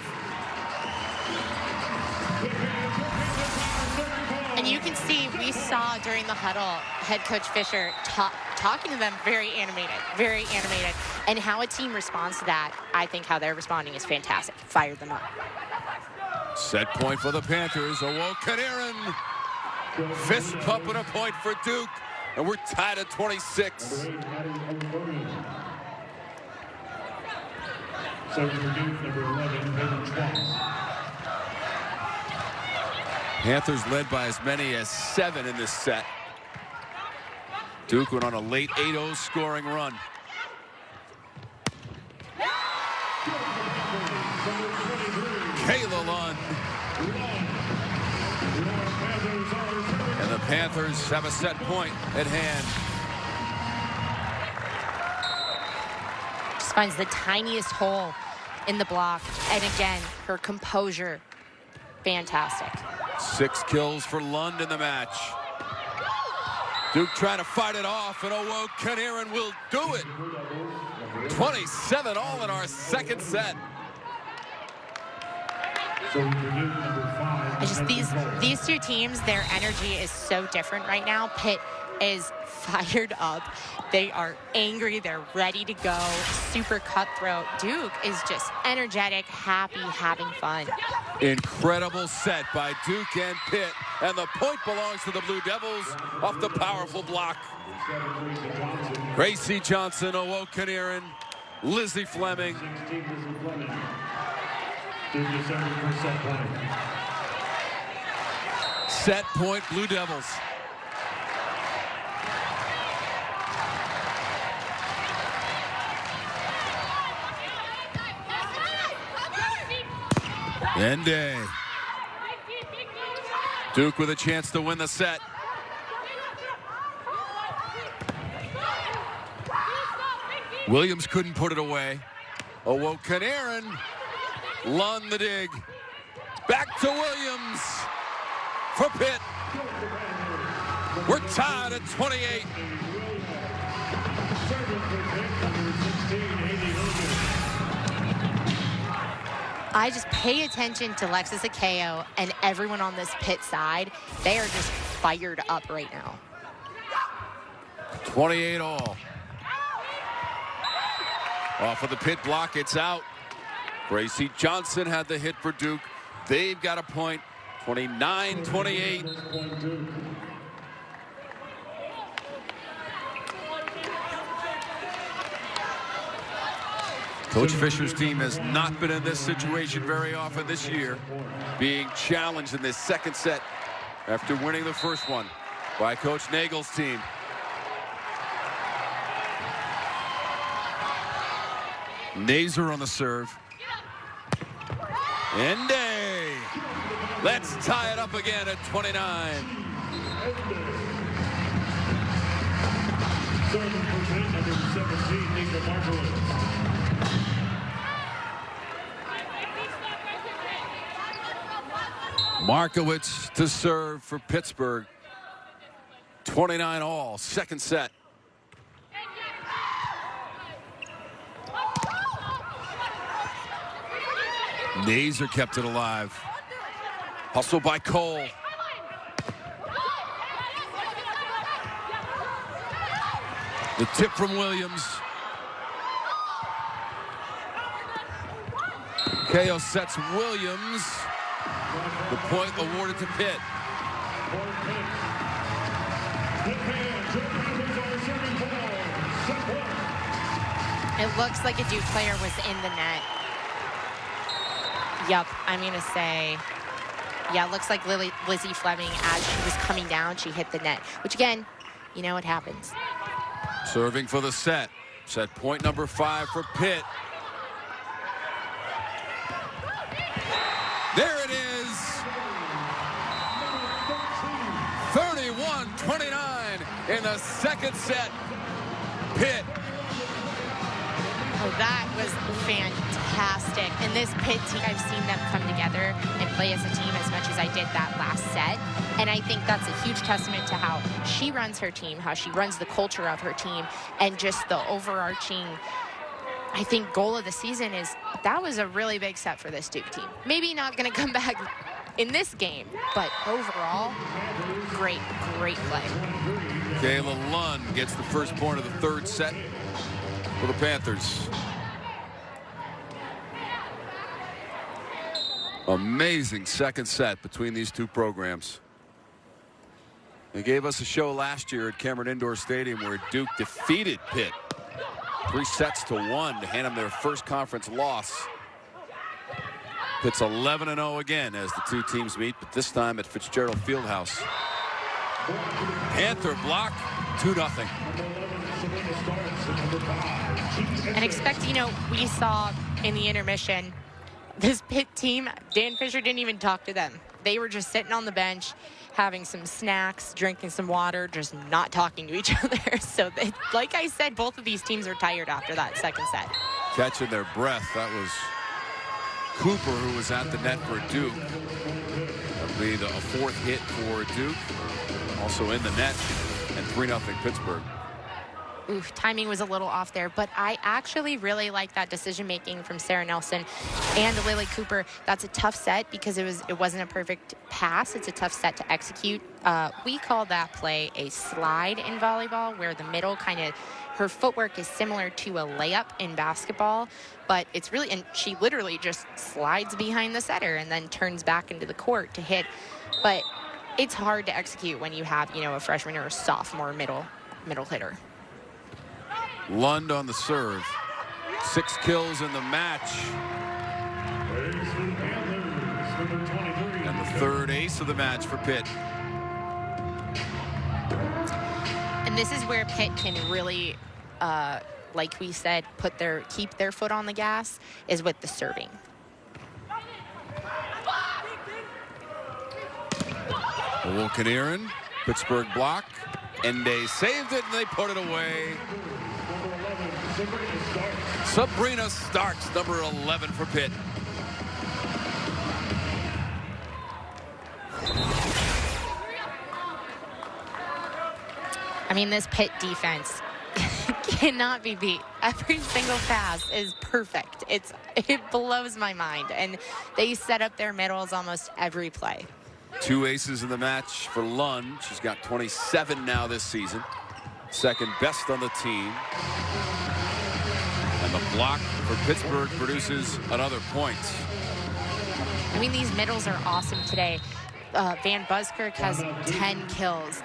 And you can see, we saw during the huddle, head coach Fisher talking to them very animated. And how a team responds to that, I think how they're responding is fantastic. Fired them up. Set point for the Panthers. Wilkiniran. Fist pump and a point for Duke. And we're tied at 26. Serving for Duke, number 11, Hayden Schwantz. Panthers led by as many as 7 in this set. Duke went on a late 8-0 scoring run. Kayla Lund. And the Panthers have a set point at hand. Just finds the tiniest hole in the block. And again, her composure, fantastic. 6 kills for Lund in the match. Duke trying to fight it off, and Wilkiniran will do it. 27 all in our second set. Just these two teams, their energy is so different right now. Pitt is fired up. They are angry. They're ready to go. Super cutthroat. Duke is just energetic, happy, having fun. Incredible set by Duke and Pitt. And the point belongs to the Blue Devils off the powerful block. Gracie Johnson, Wilkiniran, Lizzie Fleming. Set point, Blue Devils. Ende. Duke with a chance to win the set. Williams couldn't put it away. Aaron. Lund the dig. Back to Williams for Pitt. We're tied at 28. I just pay attention to Lexus Akeo and everyone on this Pitt side. They are just fired up right now. 28 all. Off of the Pitt block, it's out. Gracie Johnson had the hit for Duke. They've got a point, 29-28. Coach Fisher's team has not been in this situation very often this year, being challenged in this second set after winning the first one by Coach Nagel's team. Nazer on the serve. Ende. Let's tie it up again at 29. Serving for Pitt, number 17, Nika Markowitz. Markowitz to serve for Pittsburgh. 29 all, second set. Nazer kept it alive. Hustle by Cole. The tip from Williams. Akeo sets Williams. The point awarded to Pitt. It looks like a Duke player was in the net. Yep, I'm going to say, yeah, it looks like Lizzie Fleming, as she was coming down, she hit the net. Which, again, you know what happens. Serving for the set. Set point number 5 for Pitt. There it is. 31-29 in the second set. Pitt. Oh, that was fantastic. And this Pitt team, I've seen them come together and play as a team as much as I did that last set. And I think that's a huge testament to how she runs her team, how she runs the culture of her team, and just the overarching, I think, goal of the season is that was a really big set for this Duke team. Maybe not going to come back in this game, but overall, great play. Kayla Lund gets the first point of the third set for the Panthers. Amazing second set between these two programs. They gave us a show last year at Cameron Indoor Stadium where Duke defeated Pitt 3-1 to hand them their first conference loss. Pitt's 11-0 again as the two teams meet, but this time at Fitzgerald Fieldhouse. Panther block, 2-0. And expect, we saw in the intermission, this Pitt team, Dan Fisher didn't even talk to them. They were just sitting on the bench, having some snacks, drinking some water, just not talking to each other. So, like I said, both of these teams are tired after that second set. Catching their breath. That was Cooper, who was at the net for Duke. That'll be the fourth hit for Duke. Also in the net, and 3-0 Pittsburgh. Oof, timing was a little off there, but I actually really like that decision-making from Sarah Nelson and Lily Cooper. That's a tough set because it wasn't a perfect pass. It's a tough set to execute. We call that play a slide in volleyball, where the middle her footwork is similar to a layup in basketball, but it's really, and she literally just slides behind the setter and then turns back into the court to hit. But it's hard to execute when you have, a freshman or a sophomore middle hitter. Lund on the serve. 6 kills in the match. And the third ace of the match for Pitt. And this is where Pitt can really, like we said, keep their foot on the gas, is with the serving. Aaron, Pittsburgh block. Ende saved it, and they put it away. Sabrina Starks, number 11 for Pitt. I mean, this Pitt defense cannot be beat. Every single pass is perfect. It blows my mind. And they set up their middles almost every play. 2 aces in the match for Lund. She's got 27 now this season. Second best on the team. And the block for Pittsburgh produces another point. I mean, these middles are awesome today. Van Buskirk has 10 kills.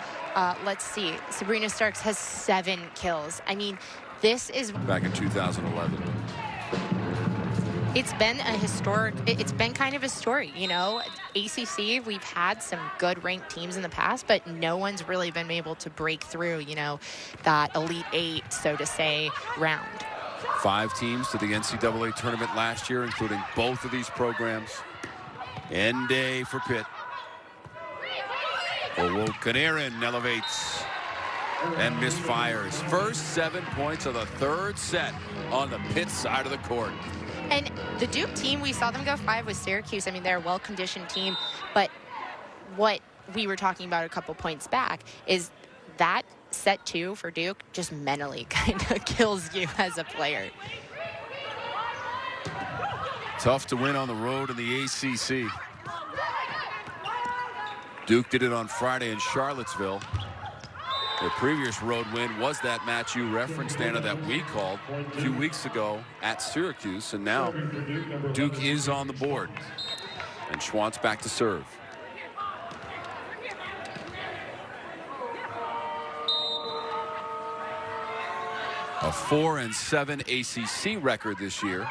Let's see. Sabrina Starks has 7 kills. I mean, this is... Back in 2011. It's been a historic... It's been kind of a story, you know. ACC, we've had some good ranked teams in the past, but no one's really been able to break through, you know, that Elite 8, so to say, round. 5 teams to the NCAA tournament last year, including both of these programs. End day for Pitt. Kanarin elevates and misfires. First 7 points of the 3rd set on the Pitt side of the court. And the Duke team, we saw them go 5 with Syracuse. I mean, they're a well-conditioned team. But what we were talking about a couple points back is that set 2 for Duke just mentally kind of kills you as a player. Tough to win on the road in the ACC. Duke did it on Friday in Charlottesville. The previous road win was that match you referenced, Anna, that we called a few weeks ago at Syracuse. And now Duke is on the board. And Schwantz back to serve. A 4-7 ACC record this year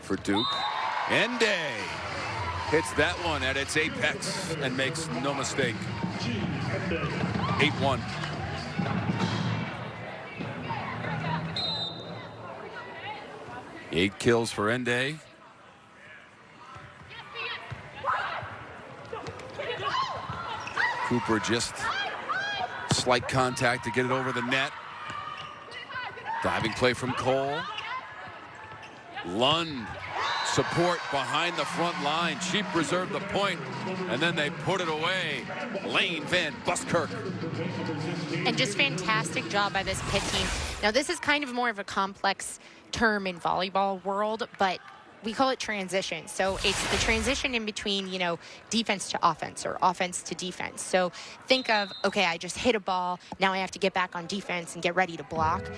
for Duke. Ende hits that one at its apex and makes no mistake. 8-1. Eight kills for Ende. Cooper just slight contact to get it over the net. Diving play from Cole. Lund, support behind the front line. She preserved the point, and then they put it away. Lane Van Buskirk. And just fantastic job by this Pitt team. Now, this is kind of more of a complex term in volleyball world, but we call it transition. So it's the transition in between, you know, defense to offense or offense to defense. So think of, okay, I just hit a ball. Now I have to get back on defense and get ready to block.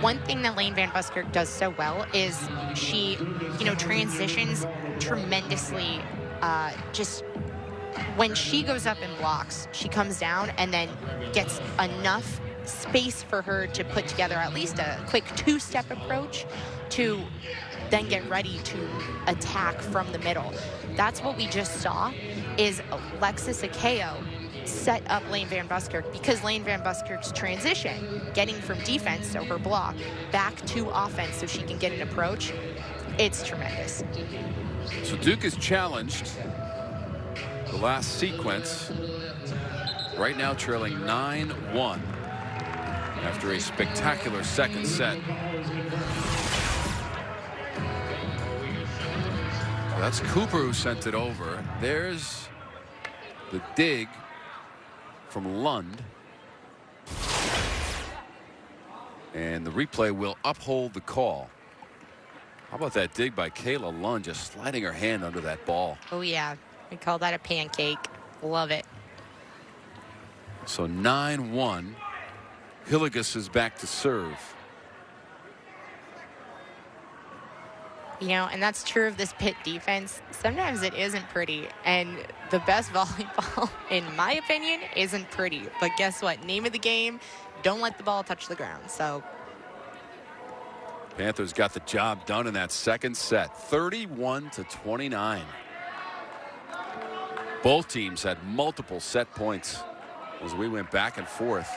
One thing that Lane Van Buskirk does so well is she, you know, transitions tremendously. Just when she goes up and blocks, she comes down and then gets enough space for her to put together at least a quick 2-step approach to then get ready to attack from the middle. That's what we just saw is Alexis Akeo set up Lane Van Buskirk because Lane Van Buskirk's transition, getting from defense, so her block, back to offense so she can get an approach, it's tremendous. So Duke is challenged. The last sequence, right now trailing 9-1 after a spectacular second set. That's Cooper who sent it over. There's the dig from Lund. And the replay will uphold the call. How about that dig by Kayla Lund, just sliding her hand under that ball. Oh, yeah. We call that a pancake. Love it. So 9-1. Hillegas is back to serve. You know, and that's true of this Pitt defense. Sometimes it isn't pretty. And the best volleyball, in my opinion, isn't pretty. But guess what? Name of the game, don't let the ball touch the ground. So Panthers got the job done in that second set, 31-29. Both teams had multiple set points as we went back and forth.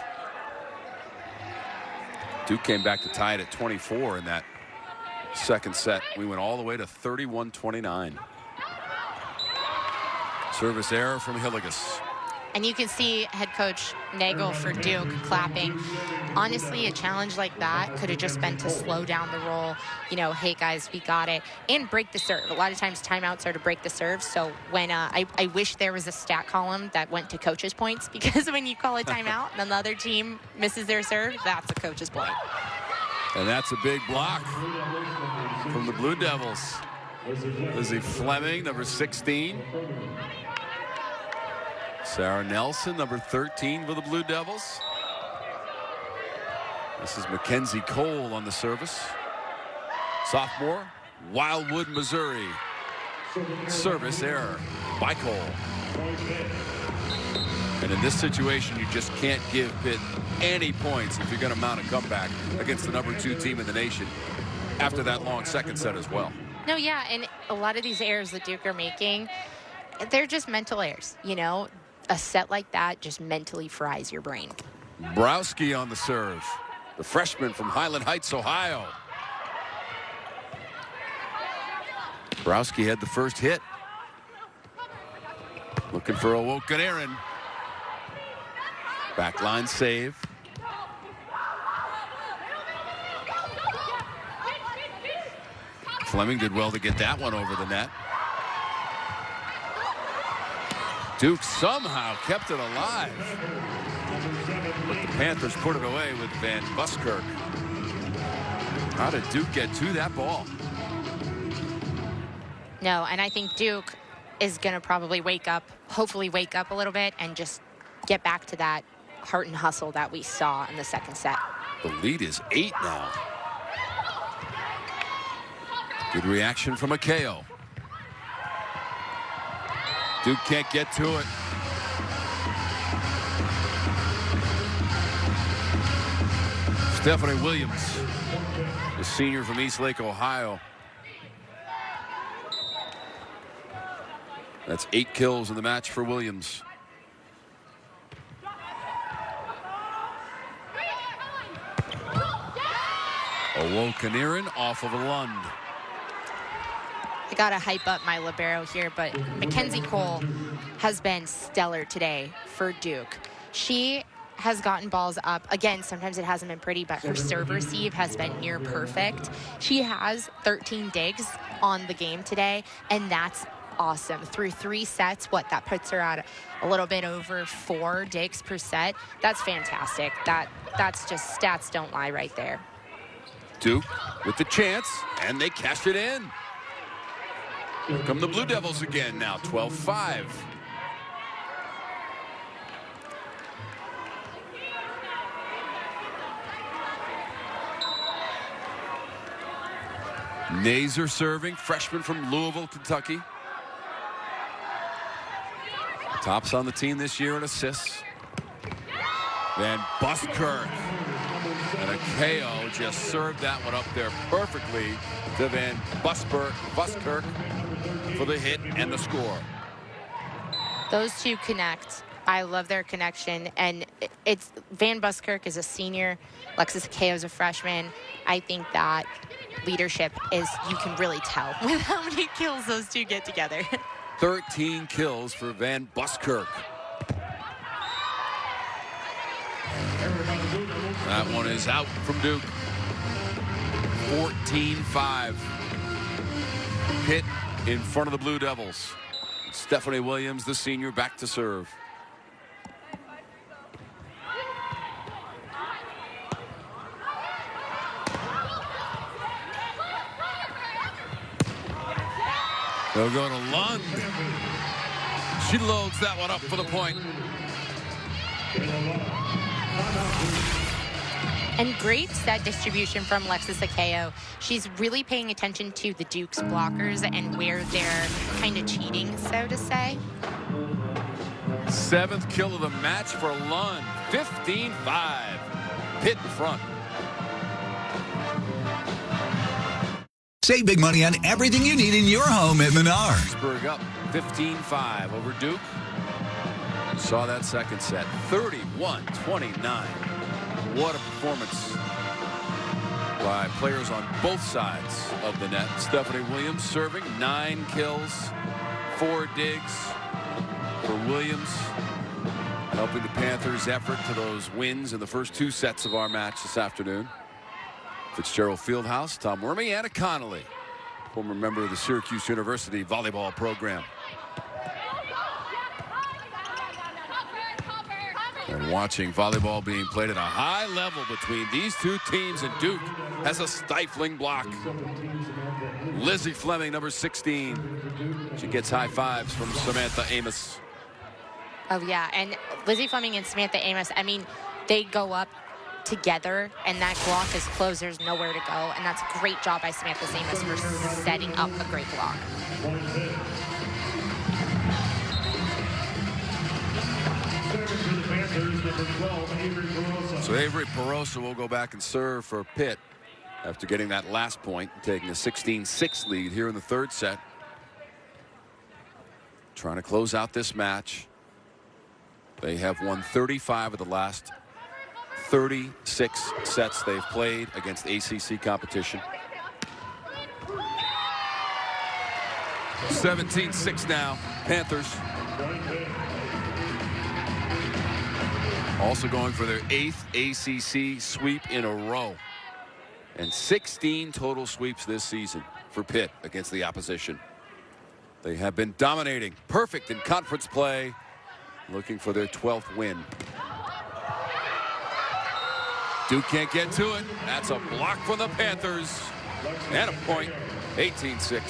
Duke came back to tie it at 24 in that second set. We went all the way to 31-29. Service error from Hillegas. And you can see head coach Nagel for Duke clapping. Honestly, a challenge like that could have just been to slow down the roll. You know, hey guys, we got it, and break the serve. A lot of times timeouts are to break the serve. So when I wish there was a stat column that went to coaches' points, because when you call a timeout and the other team misses their serve, that's a coach's point. And that's a big block from the Blue Devils. Lizzie Fleming, number 16. Sarah Nelson, number 13 for the Blue Devils. This is Mackenzie Cole on the service. Sophomore, Wildwood, Missouri. Service error by Cole. And in this situation, you just can't give Pitt any points if you're going to mount a comeback against the number 2 team in the nation after that long second set as well. No, yeah, and a lot of these errors that Duke are making, they're just mental errors, you know. A set like that just mentally fries your brain. Browski on the serve. The freshman from Highland Heights, Ohio. Browski had the first hit. Looking for a Woken-Aaron. Backline save. Fleming did well to get that one over the net. Duke somehow kept it alive. But the Panthers put it away with Van Buskirk. How did Duke get to that ball? No, and I think Duke is going to probably hopefully wake up a little bit and just get back to that heart and hustle that we saw in the second set. The lead is 8 now. Good reaction from Akeo. Duke can't get to it. Stephanie Williams, the senior from Eastlake, Ohio. That's 8 kills in the match for Williams. Woken-Aaron off of a Lund. I got to hype up my libero here, but Mackenzie Cole has been stellar today for Duke. She has gotten balls up. Again, sometimes it hasn't been pretty, but her serve receive has been near perfect. She has 13 digs on the game today, and that's awesome. Through 3 sets, that puts her at a little bit over 4 digs per set. That's fantastic. That's just stats don't lie right there. Duke with the chance, and they cash it in. Here come the Blue Devils again now, 12-5. Nazer serving, freshman from Louisville, Kentucky. Tops on the team this year in assists. Van Buskirk. And Akeo just served that one up there perfectly to Van Buskirk for the hit and the score. Those two connect. I love their connection, and it's Van Buskirk is a senior, Alexis Akeo is a freshman. I think that leadership is, you can really tell with how many kills those two get together. 13 kills for Van Buskirk. That one is out from Duke. 14-5. Pitt in front of the Blue Devils. Stephanie Williams, the senior, back to serve. They'll go to Lund. She loads that one up for the point. And great set distribution from Alexis Akeo. She's really paying attention to the Duke's blockers and where they're kind of cheating, so to say. 7th kill of the match for Lund. 15-5. Pitt in front. Save big money on everything you need in your home at Menards. Pittsburgh up 15-5 over Duke. Saw that second set. 31-29. What a performance by players on both sides of the net. Stephanie Williams serving, 9 kills, 4 digs for Williams. helping the Panthers' effort to those wins in the first 2 sets of our match this afternoon. Fitzgerald Fieldhouse, Tom Wormy, Anna Connolly, former member of the Syracuse University volleyball program. And watching volleyball being played at a high level between these 2 teams, and Duke has a stifling block. Lizzie Fleming, number 16. She gets high fives from Samantha Amos. Oh, yeah. And Lizzie Fleming and Samantha Amos, I mean, they go up together, and that block is closed. There's nowhere to go. And that's a great job by Samantha Amos for setting up a great block. So Avery Perosa will go back and serve for Pitt after getting that last point, taking a 16-6 lead here in the 3rd set. Trying to close out this match. They have won 35 of the last 36 sets they've played against ACC competition. 17-6 now, Panthers. Also going for their 8th ACC sweep in a row. And 16 total sweeps this season for Pitt against the opposition. They have been dominating, perfect in conference play, looking for their 12th win. Duke can't get to it. That's a block from the Panthers. And a point, 18-6.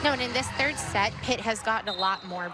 No, and in this 3rd set, Pitt has gotten a lot more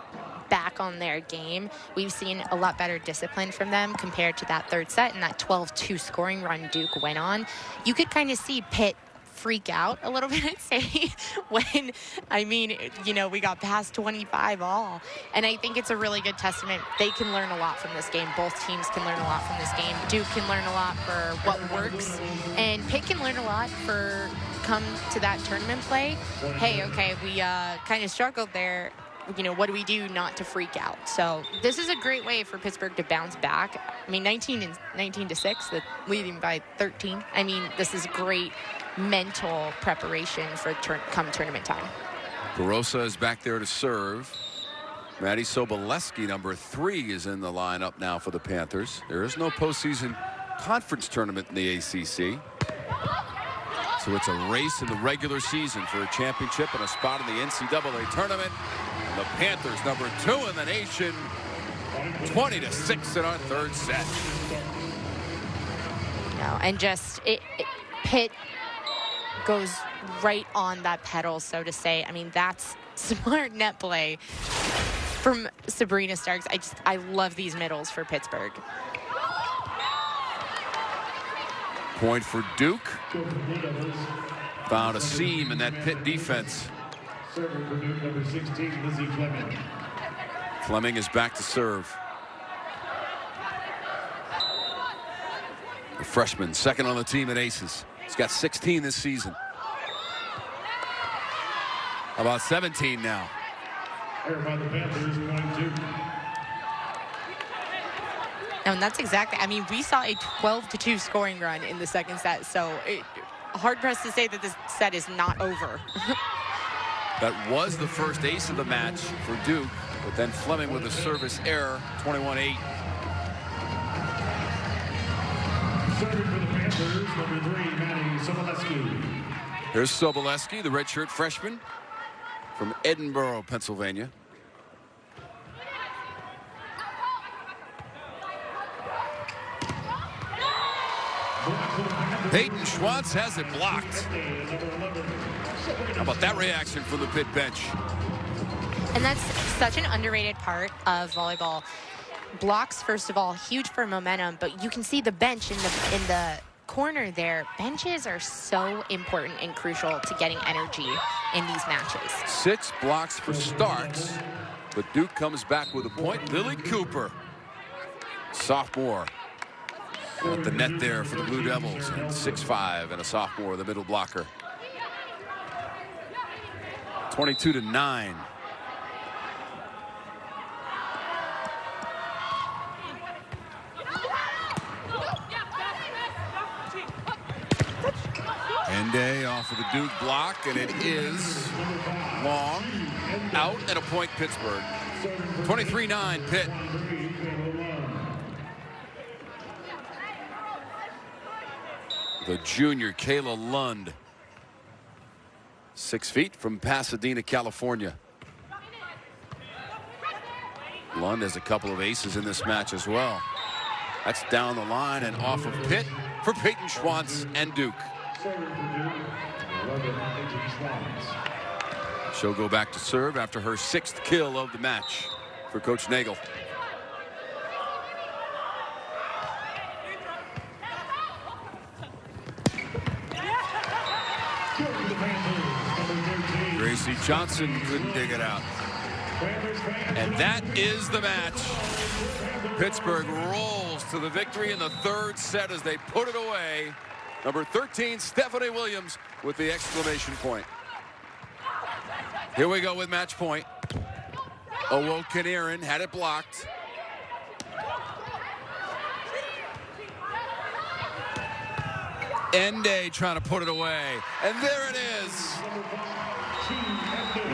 back on their game. We've seen a lot better discipline from them compared to that 3rd set and that 12-2 scoring run Duke went on. You could kind of see Pitt freak out a little bit, I'd say, when, I mean, you know, we got past 25 all. And I think it's a really good testament. They can learn a lot from this game. Both teams can learn a lot from this game. Duke can learn a lot for what works, and Pitt can learn a lot for come to that tournament play. Hey, okay, we kind of struggled there. You know, what do we do not to freak out? So this is a great way for Pittsburgh to bounce back. I mean, 19-6, leading by 13. I mean, this is great mental preparation for come tournament time. Perosa is back there to serve. Maddie Sobolewski, number 3, is in the lineup now for the Panthers. There is no postseason conference tournament in the ACC. So it's a race in the regular season for a championship and a spot in the NCAA tournament. And the Panthers, number 2 in the nation, 20-6 in our 3rd set. No, and just Pitt goes right on that pedal, so to say. I mean, that's smart net play from Sabrina Starks. I love these middles for Pittsburgh. Point for Duke. Found a seam in that Pitt defense. Serving for Duke, number 16, Lizzie Fleming. Fleming is back to serve. The freshman, 2nd on the team at Aces. He's got 16 this season. How about 17 now? Here by the Panthers, point Duke. And that's exactly, I mean, we saw a 12-2 scoring run in the 2nd set, so hard pressed to say that this set is not over. That was the first ace of the match for Duke, but then Fleming with a service error, 21-8. Serving for the Panthers, number 3, Maddie Sobolewski. Here's Sobolewski, the redshirt freshman from Edinburgh, Pennsylvania. Peyton Schwantz has it blocked. How about that reaction from the Pitt bench? And that's such an underrated part of volleyball. Blocks, first of all, huge for momentum, but you can see the bench in the corner there. Benches are so important and crucial to getting energy in these matches. 6 blocks for Starks, but Duke comes back with a point. Lily Cooper, sophomore, at the net there for the Blue Devils, and 6'5", and a sophomore, the middle blocker. 22-9. Ende off of the Duke block, and it is long, out, and a point Pittsburgh. 23-9 Pitt. the junior Kayla Lund. 6 feet from Pasadena, California. Lund has a couple of aces in this match as well. That's down the line and off of Pitt for Peyton Schwantz and Duke. She'll go back to serve after her 6th kill of the match for Coach Nagel. Gracie Johnson couldn't dig it out. And that is the match. Pittsburgh rolls to the victory in the 3rd set as they put it away. Number 13, Stephanie Williams with the exclamation point. Here we go with match point. Owokaniran had it blocked. Ende trying to put it away. And there it is.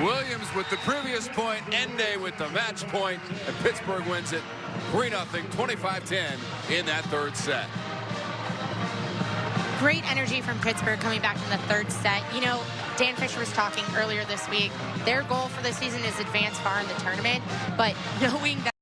Williams with the previous point, Ende with the match point, and Pittsburgh wins it 3-0, 25-10 in that 3rd set. Great energy from Pittsburgh coming back in the 3rd set. You know, Dan Fisher was talking earlier this week. Their goal for the season is advance far in the tournament, but knowing that